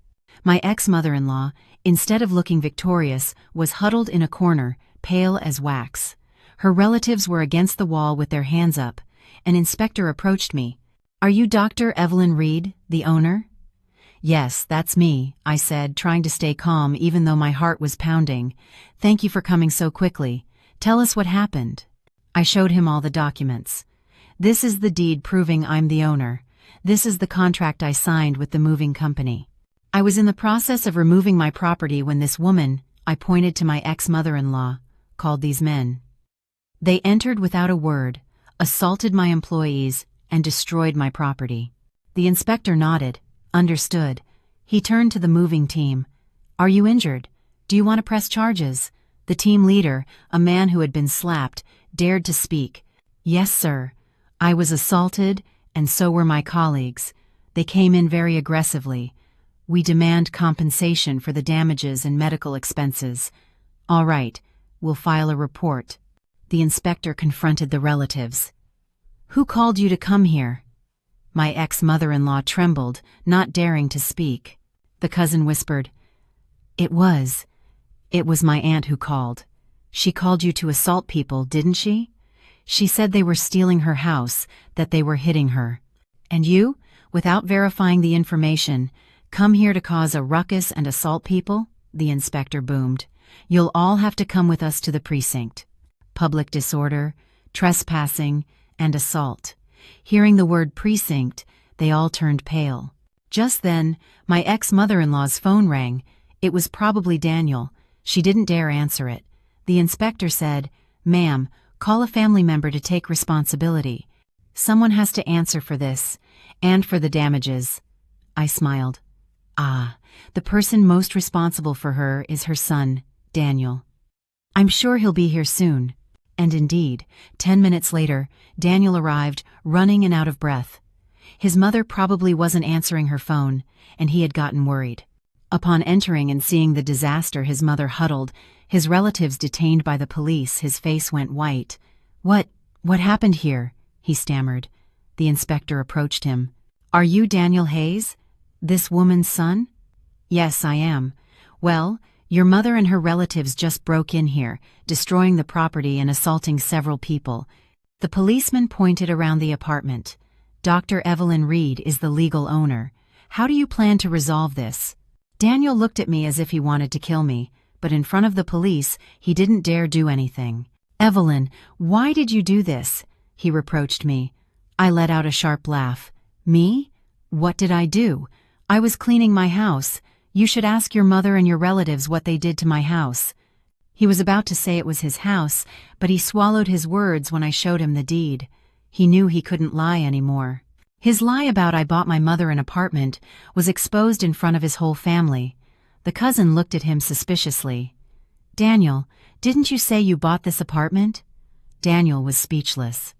My ex-mother-in-law, instead of looking victorious, was huddled in a corner, pale as wax. Her relatives were against the wall with their hands up. An inspector approached me. "Are you Dr. Evelyn Reed, the owner?" "Yes, that's me," I said, trying to stay calm even though my heart was pounding. "Thank you for coming so quickly. Tell us what happened." I showed him all the documents. "This is the deed proving I'm the owner. This is the contract I signed with the moving company. I was in the process of removing my property when this woman," I pointed to my ex-mother-in-law, "called these men. They entered without a word, assaulted my employees, and destroyed my property." The inspector nodded. "Understood." He turned to the moving team. "Are you injured? Do you want to press charges?" The team leader, a man who had been slapped, dared to speak. "Yes, sir. I was assaulted, and so were my colleagues. They came in very aggressively. We demand compensation for the damages and medical expenses." "All right, we'll file a report." The inspector confronted the relatives. "Who called you to come here?" My ex-mother-in-law trembled, not daring to speak. The cousin whispered, It was my aunt who called. She called you to assault people, didn't she? She said they were stealing her house, that they were hitting her. And you, without verifying the information, come here to cause a ruckus and assault people?" the inspector boomed. "You'll all have to come with us to the precinct. Public disorder, trespassing, and assault." Hearing the word precinct, they all turned pale. Just then, my ex-mother-in-law's phone rang. It was probably Daniel. She didn't dare answer it. The inspector said, "Ma'am, call a family member to take responsibility. Someone has to answer for this, and for the damages." I smiled. The person most responsible for her is her son, Daniel. "I'm sure he'll be here soon." And indeed, 10 minutes later, Daniel arrived, running and out of breath. His mother probably wasn't answering her phone, and he had gotten worried. Upon entering and seeing the disaster his mother huddled, his relatives detained by the police, his face went white. What happened here?" he stammered. The inspector approached him. "Are you Daniel Hayes? This woman's son?" "Yes, I am." "Well, Your mother and her relatives just broke in here, destroying the property and assaulting several people. The policeman pointed around the apartment. Dr. Evelyn Reed is the legal owner. How do you plan to resolve this? Daniel looked at me as if he wanted to kill me, but in front of the police, he didn't dare do anything. Evelyn, why did you do this? He reproached me. I let out a sharp laugh. Me? What did I do? I was cleaning my house. You should ask your mother and your relatives what they did to my house. He was about to say it was his house, but he swallowed his words when I showed him the deed. He knew he couldn't lie anymore. His lie about I bought my mother an apartment was exposed in front of his whole family. The cousin looked at him suspiciously. Daniel, didn't you say you bought this apartment? Daniel was speechless.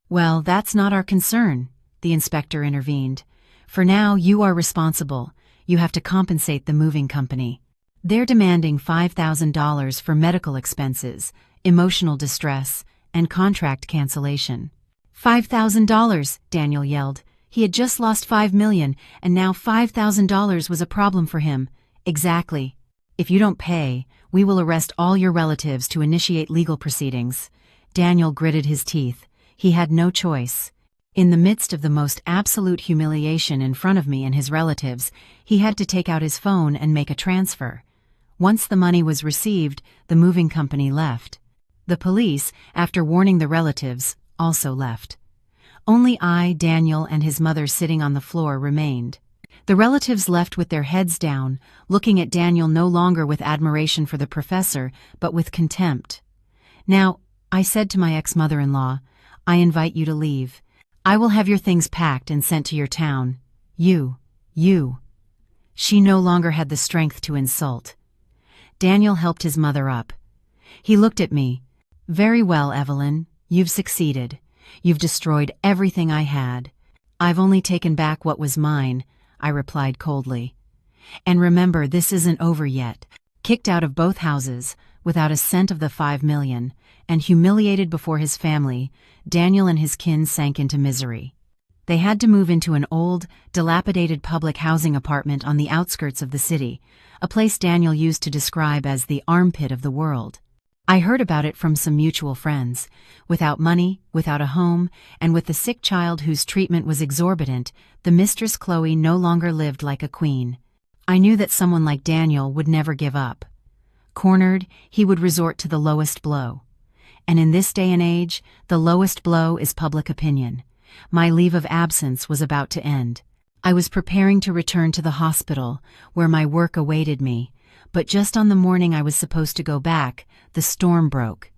Well, that's not our concern, the inspector intervened. For now, you are responsible. You have to compensate the moving company. They're demanding $5,000 for medical expenses, emotional distress, and contract cancellation. $5,000, Daniel yelled. He had just lost $5 million, and now $5,000 was a problem for him. Exactly. If you don't pay, we will arrest all your relatives to initiate legal proceedings. Daniel gritted his teeth. He had no choice. In the midst of the most absolute humiliation in front of me and his relatives, he had to take out his phone and make a transfer. Once the money was received, the moving company left. The police, after warning the relatives, also left. Only I, Daniel, and his mother sitting on the floor remained. The relatives left with their heads down, looking at Daniel no longer with admiration for the professor, but with contempt. Now, I said to my ex-mother-in-law, I invite you to leave. I will have your things packed and sent to your town. You. She no longer had the strength to insult. Daniel helped his mother up. He looked at me. Very well, Evelyn, you've succeeded. You've destroyed everything I had. I've only taken back what was mine, I replied coldly. And remember, this isn't over yet. Kicked out of both houses, without a cent of the $5 million, and humiliated before his family, Daniel and his kin sank into misery. They had to move into an old, dilapidated public housing apartment on the outskirts of the city, a place Daniel used to describe as the armpit of the world. I heard about it from some mutual friends. Without money, without a home, and with the sick child whose treatment was exorbitant, the mistress Chloe no longer lived like a queen. I knew that someone like Daniel would never give up. Cornered, he would resort to the lowest blow. And in this day and age, the lowest blow is public opinion. My leave of absence was about to end. I was preparing to return to the hospital, where my work awaited me, but just on the morning I was supposed to go back, the storm broke.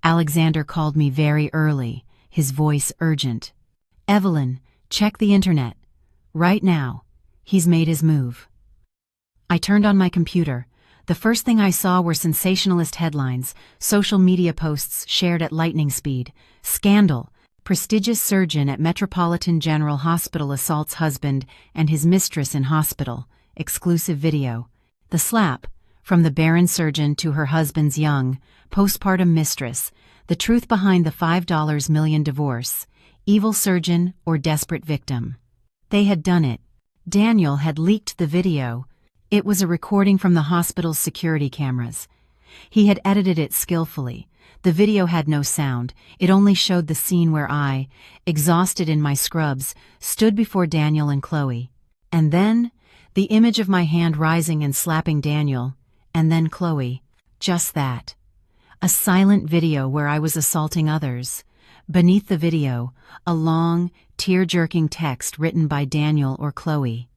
Alexander called me very early, his voice urgent. Evelyn, check the internet. Right now. He's made his move. I turned on my computer. The first thing I saw were sensationalist headlines, social media posts shared at lightning speed. Scandal. Prestigious surgeon at Metropolitan General Hospital assaults husband and his mistress in hospital. Exclusive video. The slap. From the barren surgeon to her husband's young, postpartum mistress. The truth behind the $5 million divorce. Evil surgeon or desperate victim. They had done it. Daniel had leaked the video. It was a recording from the hospital's security cameras. He had edited it skillfully. The video had no sound. It only showed the scene where I, exhausted in my scrubs, stood before Daniel and Chloe. And then, the image of my hand rising and slapping Daniel, and then Chloe. Just that. A silent video where I was assaulting others. Beneath the video, a long, tear-jerking text written by Daniel or Chloe.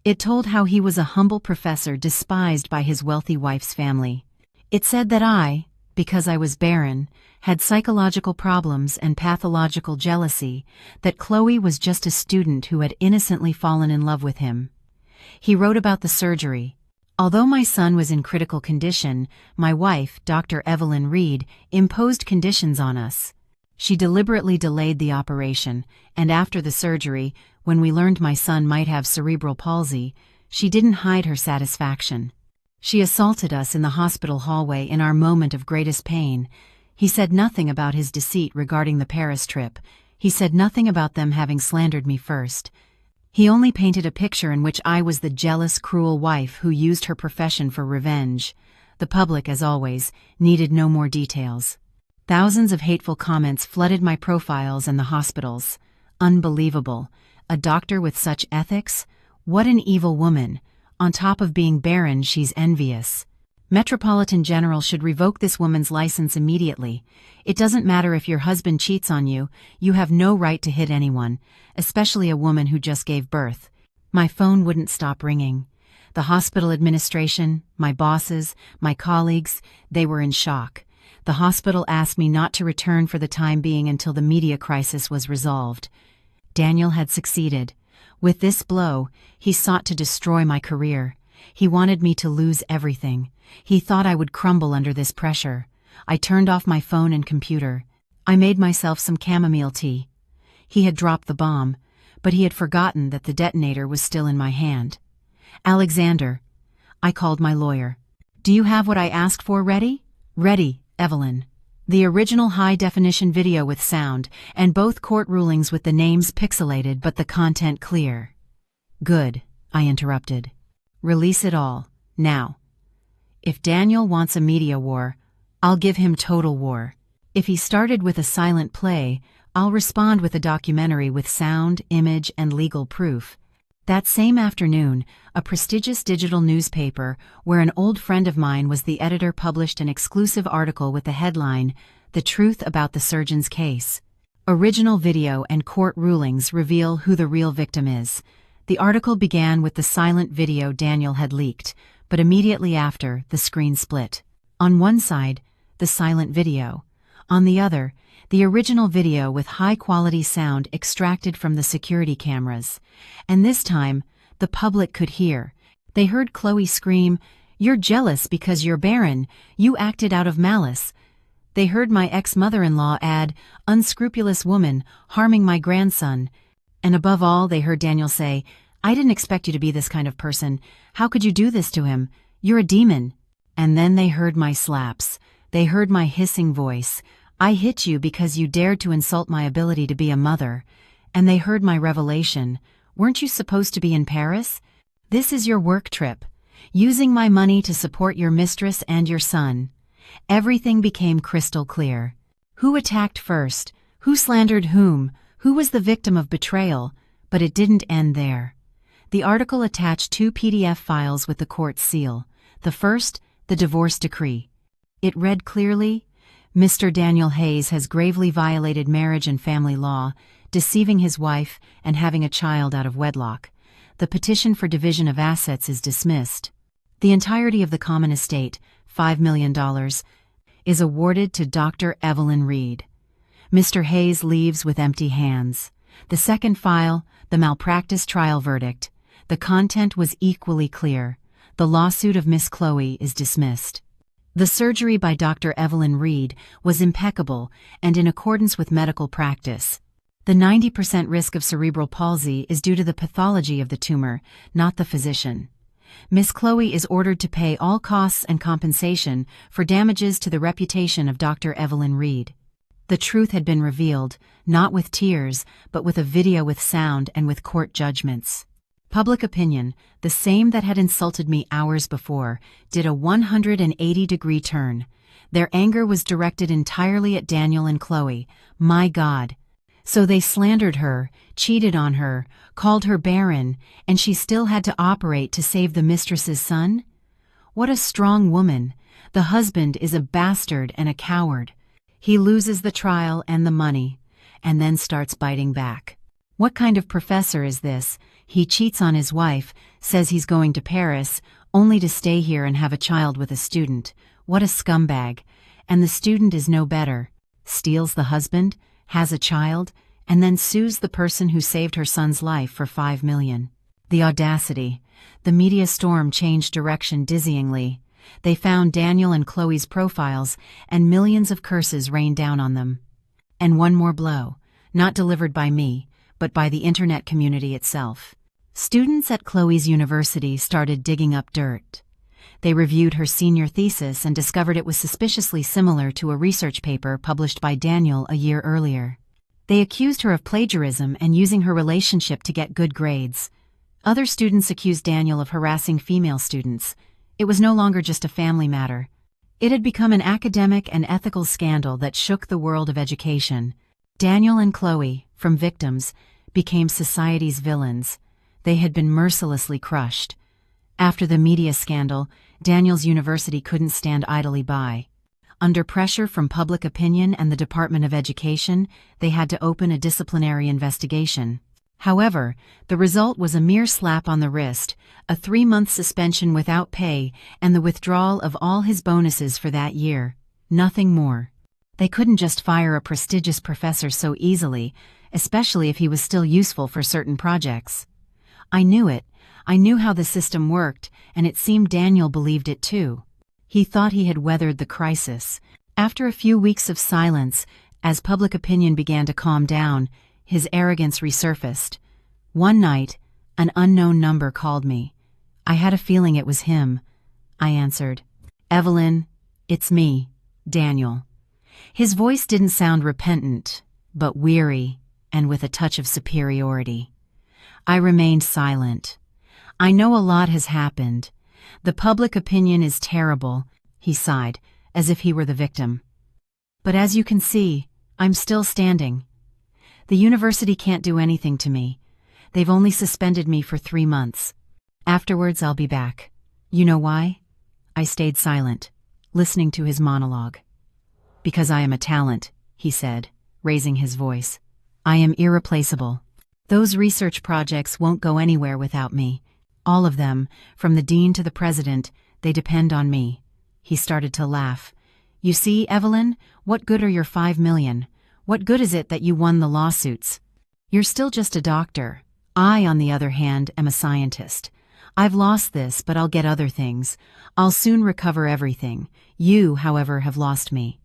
It told how he was a humble professor despised by his wealthy wife's family. It said that I, because I was barren, had psychological problems and pathological jealousy, that Chloe was just a student who had innocently fallen in love with him. He wrote about the surgery. Although my son was in critical condition, my wife, Dr. Evelyn Reed, imposed conditions on us. She deliberately delayed the operation, and after the surgery, when we learned my son might have cerebral palsy, she didn't hide her satisfaction. She assaulted us in the hospital hallway in our moment of greatest pain. He said nothing about his deceit regarding the Paris trip. He said nothing about them having slandered me first. He only painted a picture in which I was the jealous, cruel wife who used her profession for revenge. The public, as always, needed no more details. Thousands of hateful comments flooded my profiles and the hospitals. Unbelievable. A doctor with such ethics? What an evil woman. On top of being barren, she's envious. Metropolitan General should revoke this woman's license immediately. It doesn't matter if your husband cheats on you, you have no right to hit anyone, especially a woman who just gave birth. My phone wouldn't stop ringing. The hospital administration, my bosses, my colleagues, they were in shock. The hospital asked me not to return for the time being until the media crisis was resolved. Daniel had succeeded. With this blow, he sought to destroy my career. He wanted me to lose everything. He thought I would crumble under this pressure. I turned off my phone and computer. I made myself some chamomile tea. He had dropped the bomb, but he had forgotten that the detonator was still in my hand. Alexander. I called my lawyer. Do you have what I asked for ready? Ready, Evelyn. The original high-definition video with sound, and both court rulings with the names pixelated but the content clear. Good, I interrupted. Release it all, now. If Daniel wants a media war, I'll give him total war. If he started with a silent play, I'll respond with a documentary with sound, image, and legal proof. That same afternoon, a prestigious digital newspaper, where an old friend of mine was the editor, published an exclusive article with the headline, "The Truth About the Surgeon's Case." Original video and court rulings reveal who the real victim is. The article began with the silent video Daniel had leaked, but immediately after, the screen split. On one side, the silent video. On the other, the original video with high-quality sound extracted from the security cameras. And this time, the public could hear. They heard Chloe scream, "You're jealous because you're barren. You acted out of malice." They heard my ex-mother-in-law add, "Unscrupulous woman, harming my grandson." And above all, they heard Daniel say, "I didn't expect you to be this kind of person. How could you do this to him? You're a demon." And then they heard my slaps. They heard my hissing voice. "I hit you because you dared to insult my ability to be a mother." And they heard my revelation. "Weren't you supposed to be in Paris? This is your work trip. Using my money to support your mistress and your son." Everything became crystal clear. Who attacked first? Who slandered whom? Who was the victim of betrayal? But it didn't end there. The article attached 2 PDF files with the court's seal. The first, the divorce decree. It read clearly, "Mr. Daniel Hayes has gravely violated marriage and family law, deceiving his wife and having a child out of wedlock. The petition for division of assets is dismissed. The entirety of the common estate, $5 million, is awarded to Dr. Evelyn Reed. Mr. Hayes leaves with empty hands." The second file, the malpractice trial verdict. The content was equally clear. The lawsuit of Miss Chloe is dismissed. The surgery by Dr. Evelyn Reed was impeccable and in accordance with medical practice. The 90% risk of cerebral palsy is due to the pathology of the tumor, not the physician. Miss Chloe is ordered to pay all costs and compensation for damages to the reputation of Dr. Evelyn Reed. The truth had been revealed, not with tears, but with a video with sound and with court judgments. Public opinion, the same that had insulted me hours before, did a 180-degree turn. Their anger was directed entirely at Daniel and Chloe. My God. So they slandered her, cheated on her, called her barren, and she still had to operate to save the mistress's son? What a strong woman. The husband is a bastard and a coward. He loses the trial and the money, and then starts biting back. What kind of professor is this? He cheats on his wife, says he's going to Paris, only to stay here and have a child with a student. What a scumbag. And the student is no better. Steals the husband, has a child, and then sues the person who saved her son's life for $5 million. The audacity. The media storm changed direction dizzyingly. They found Daniel and Chloe's profiles, and millions of curses rained down on them. And one more blow, not delivered by me, but by the internet community itself. Students at Chloe's university started digging up dirt. They reviewed her senior thesis and discovered it was suspiciously similar to a research paper published by Daniel a year earlier. They accused her of plagiarism and using her relationship to get good grades. Other students accused Daniel of harassing female students. It was no longer just a family matter. It had become an academic and ethical scandal that shook the world of education. Daniel and Chloe, from victims, became society's villains. They had been mercilessly crushed. After the media scandal, Daniel's university couldn't stand idly by. Under pressure from public opinion and the Department of Education, they had to open a disciplinary investigation. However, the result was a mere slap on the wrist, a 3-month suspension without pay, and the withdrawal of all his bonuses for that year. Nothing more. They couldn't just fire a prestigious professor so easily, especially if he was still useful for certain projects. I knew it. I knew how the system worked, and it seemed Daniel believed it too. He thought he had weathered the crisis. After a few weeks of silence, as public opinion began to calm down, his arrogance resurfaced. One night, an unknown number called me. I had a feeling it was him. I answered. "Evelyn, it's me, Daniel." His voice didn't sound repentant, but weary, and with a touch of superiority. I remained silent. "I know a lot has happened. The public opinion is terrible," he sighed, as if he were the victim. "But as you can see, I'm still standing. The university can't do anything to me. They've only suspended me for 3 months. Afterwards, I'll be back. You know why?" I stayed silent, listening to his monologue. "Because I am a talent," he said, raising his voice. "I am irreplaceable. Those research projects won't go anywhere without me. All of them, from the dean to the president, they depend on me." He started to laugh. "You see, Evelyn, what good are your 5 million? What good is it that you won the lawsuits? You're still just a doctor. I, on the other hand, am a scientist. I've lost this, but I'll get other things. I'll soon recover everything. You, however, have lost me.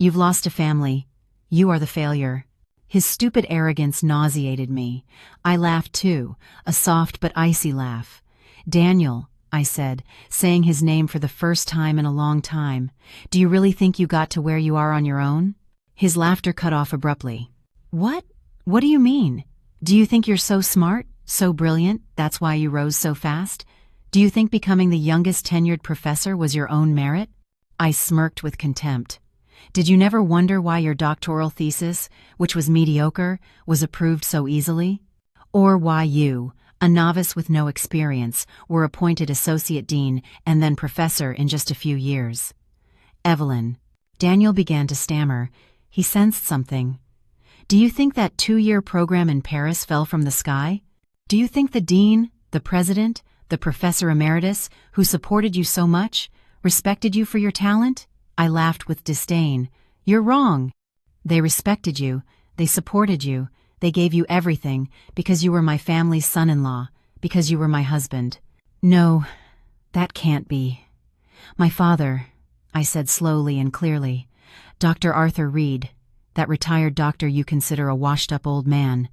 You've lost a family. You are the failure." His stupid arrogance nauseated me. I laughed too, a soft but icy laugh. "Daniel," I said, saying his name for the first time in a long time, "do you really think you got to where you are on your own?" His laughter cut off abruptly. "What? What do you mean? Do you think you're so smart, so brilliant, that's why you rose so fast? Do you think becoming the youngest tenured professor was your own merit?" I smirked with contempt. "Did you never wonder why your doctoral thesis, which was mediocre, was approved so easily? Or why you, a novice with no experience, were appointed associate dean and then professor in just a few years?" "Evelyn," Daniel began to stammer. He sensed something. "Do you think that 2-year program in Paris fell from the sky? Do you think the dean, the president, the professor emeritus, who supported you so much, respected you for your talent?" I laughed with disdain. "You're wrong. They respected you, they supported you, they gave you everything, because you were my family's son-in-law, because you were my husband." "No, that can't be. My father," I said slowly and clearly, "Dr. Arthur Reed, that retired doctor you consider a washed-up old man.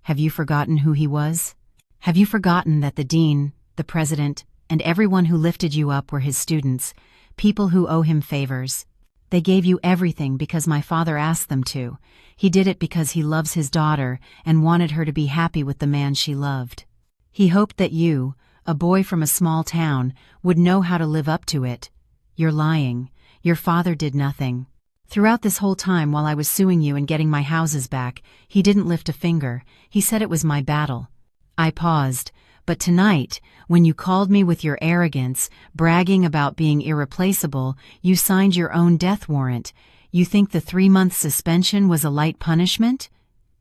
Have you forgotten who he was? Have you forgotten that the dean, the president, and everyone who lifted you up were his students, people who owe him favors? They gave you everything because my father asked them to. He did it because he loves his daughter and wanted her to be happy with the man she loved. He hoped that you, a boy from a small town, would know how to live up to it. You're lying. Your father did nothing. Throughout this whole time while I was suing you and getting my houses back, he didn't lift a finger. He said it was my battle." I paused. "But tonight, when you called me with your arrogance, bragging about being irreplaceable, you signed your own death warrant. You think the 3-month suspension was a light punishment?"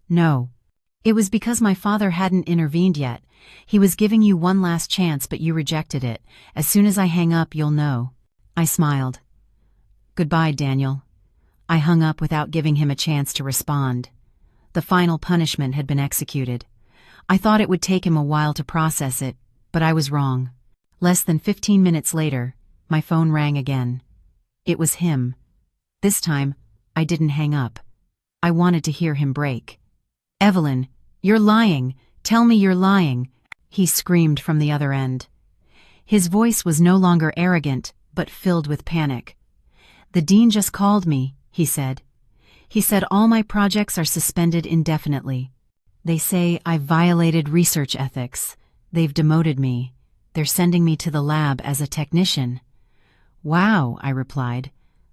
"No. It was because my father hadn't intervened yet. He was giving you one last chance, but you rejected it. As soon as I hang up, you'll know." I smiled. "Goodbye, Daniel." I hung up without giving him a chance to respond. The final punishment had been executed. I thought it would take him a while to process it, but I was wrong. Less than 15 minutes later, my phone rang again. It was him. This time, I didn't hang up. I wanted to hear him break. "Evelyn, you're lying. Tell me you're lying," he screamed from the other end. His voice was no longer arrogant, but filled with panic. "The dean just called me," he said. "He said all my projects are suspended indefinitely. They say I've violated research ethics. They've demoted me. They're sending me to the lab as a technician." "Wow," I replied.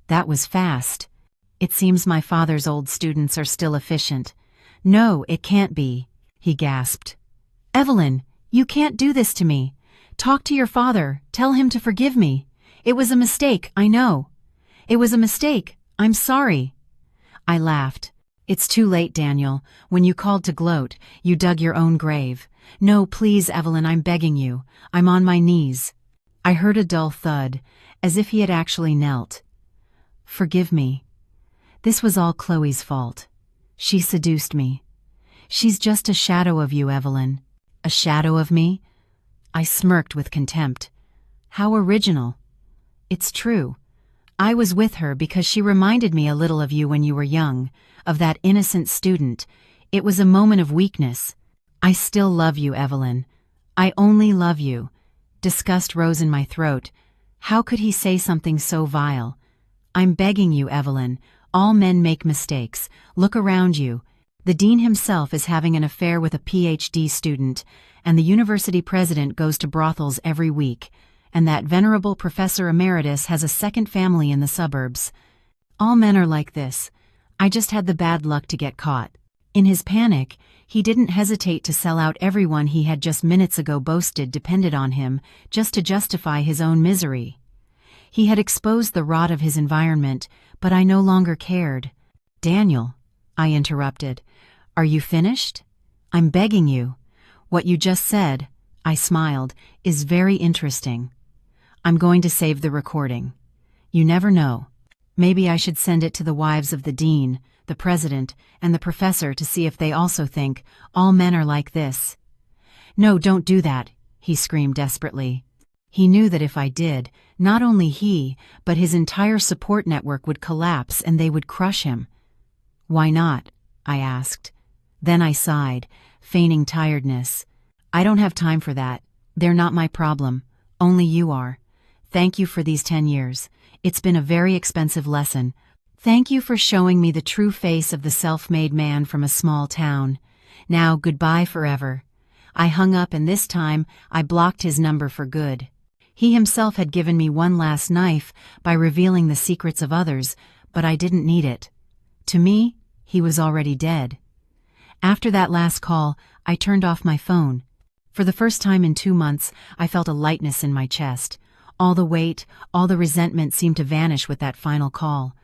"That was fast. It seems my father's old students are still efficient." "No, it can't be," he gasped. "Evelyn, you can't do this to me. Talk to your father, tell him to forgive me. It was a mistake, I know. It was a mistake, I'm sorry." I laughed. "It's too late, Daniel. When you called to gloat, you dug your own grave. No, please, Evelyn, I'm begging you. I'm on my knees." I heard a dull thud, as if he had actually knelt. "Forgive me. This was all Chloe's fault. She seduced me. She's just a shadow of you, Evelyn." "A shadow of me?" I smirked with contempt. "How original." "It's true. I was with her because she reminded me a little of you when you were young, of that innocent student. It was a moment of weakness. I still love you, Evelyn. I only love you." Disgust rose in my throat. How could he say something so vile? "I'm begging you, Evelyn. All men make mistakes. Look around you. The dean himself is having an affair with a PhD student, and the university president goes to brothels every week, and that venerable professor emeritus has a second family in the suburbs. All men are like this. I just had the bad luck to get caught." In his panic, he didn't hesitate to sell out everyone he had just minutes ago boasted depended on him, just to justify his own misery. He had exposed the rot of his environment, but I no longer cared. "Daniel," I interrupted, "are you finished? I'm begging you. What you just said," I smiled, "is very interesting. I'm going to save the recording. You never know. Maybe I should send it to the wives of the dean, the president, and the professor to see if they also think all men are like this." "No, don't do that," he screamed desperately. He knew that if I did, not only he, but his entire support network would collapse and they would crush him. "Why not?" I asked. Then I sighed, feigning tiredness. "I don't have time for that. They're not my problem. Only you are. Thank you for these 10 years. It's been a very expensive lesson. Thank you for showing me the true face of the self-made man from a small town. Now goodbye forever." I hung up, and this time I blocked his number for good. He himself had given me one last knife by revealing the secrets of others, but I didn't need it. To me, he was already dead. After that last call, I turned off my phone. For the first time in 2 months, I felt a lightness in my chest. All the weight, all the resentment seemed to vanish with that final call.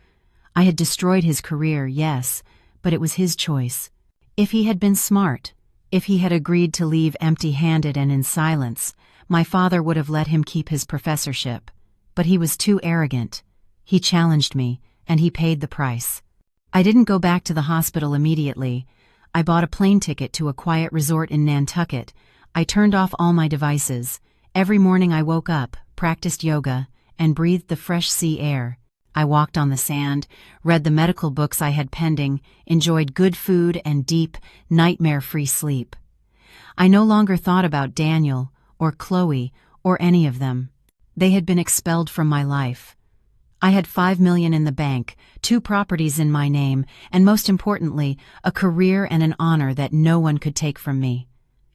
I had destroyed his career, yes, but it was his choice. If he had been smart, if he had agreed to leave empty-handed and in silence, my father would have let him keep his professorship. But he was too arrogant. He challenged me, and he paid the price. I didn't go back to the hospital immediately. I bought a plane ticket to a quiet resort in Nantucket. I turned off all my devices. Every morning I woke up, practiced yoga, and breathed the fresh sea air. I walked on the sand, read the medical books I had pending, enjoyed good food and deep, nightmare-free sleep. I no longer thought about Daniel, or Chloe, or any of them. They had been expelled from my life. I had $5 million in the bank, 2 properties in my name, and most importantly, a career and an honor that no one could take from me.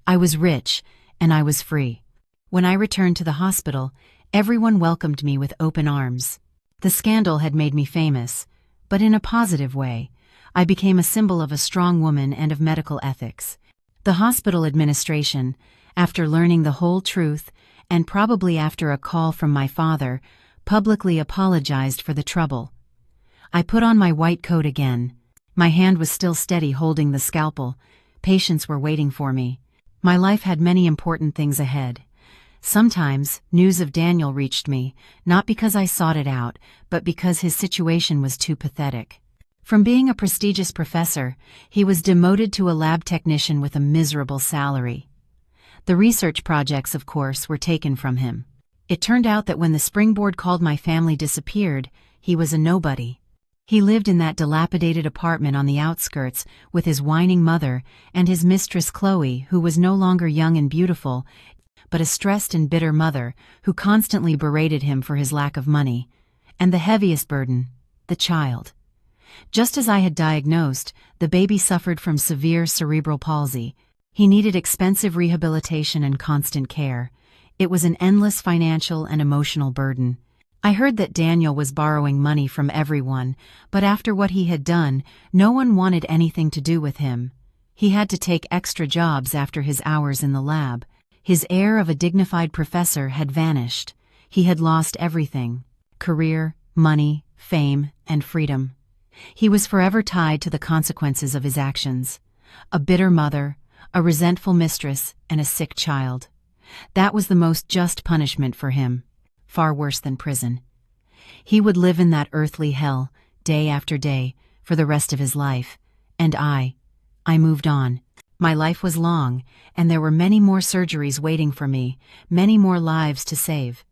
I was rich, and I was free. When I returned to the hospital, everyone welcomed me with open arms. The scandal had made me famous, but in a positive way. I became a symbol of a strong woman and of medical ethics. The hospital administration, after learning the whole truth, and probably after a call from my father, publicly apologized for the trouble. I put on my white coat again. My hand was still steady holding the scalpel. Patients were waiting for me. My life had many important things ahead. Sometimes, news of Daniel reached me, not because I sought it out, but because his situation was too pathetic. From being a prestigious professor, he was demoted to a lab technician with a miserable salary. The research projects, of course, were taken from him. It turned out that when the springboard called my family disappeared, he was a nobody. He lived in that dilapidated apartment on the outskirts with his whining mother and his mistress Chloe, who was no longer young and beautiful, but a stressed and bitter mother who constantly berated him for his lack of money. And the heaviest burden, the child. Just as I had diagnosed, the baby suffered from severe cerebral palsy. He needed expensive rehabilitation and constant care. It was an endless financial and emotional burden. I heard that Daniel was borrowing money from everyone, but after what he had done, no one wanted anything to do with him. He had to take extra jobs after his hours in the lab. His air of a dignified professor had vanished. He had lost everything: career, money, fame, and freedom. He was forever tied to the consequences of his actions. A bitter mother, a resentful mistress, and a sick child. That was the most just punishment for him. Far worse than prison. He would live in that earthly hell, day after day, for the rest of his life. And I moved on. My life was long, and there were many more surgeries waiting for me, many more lives to save.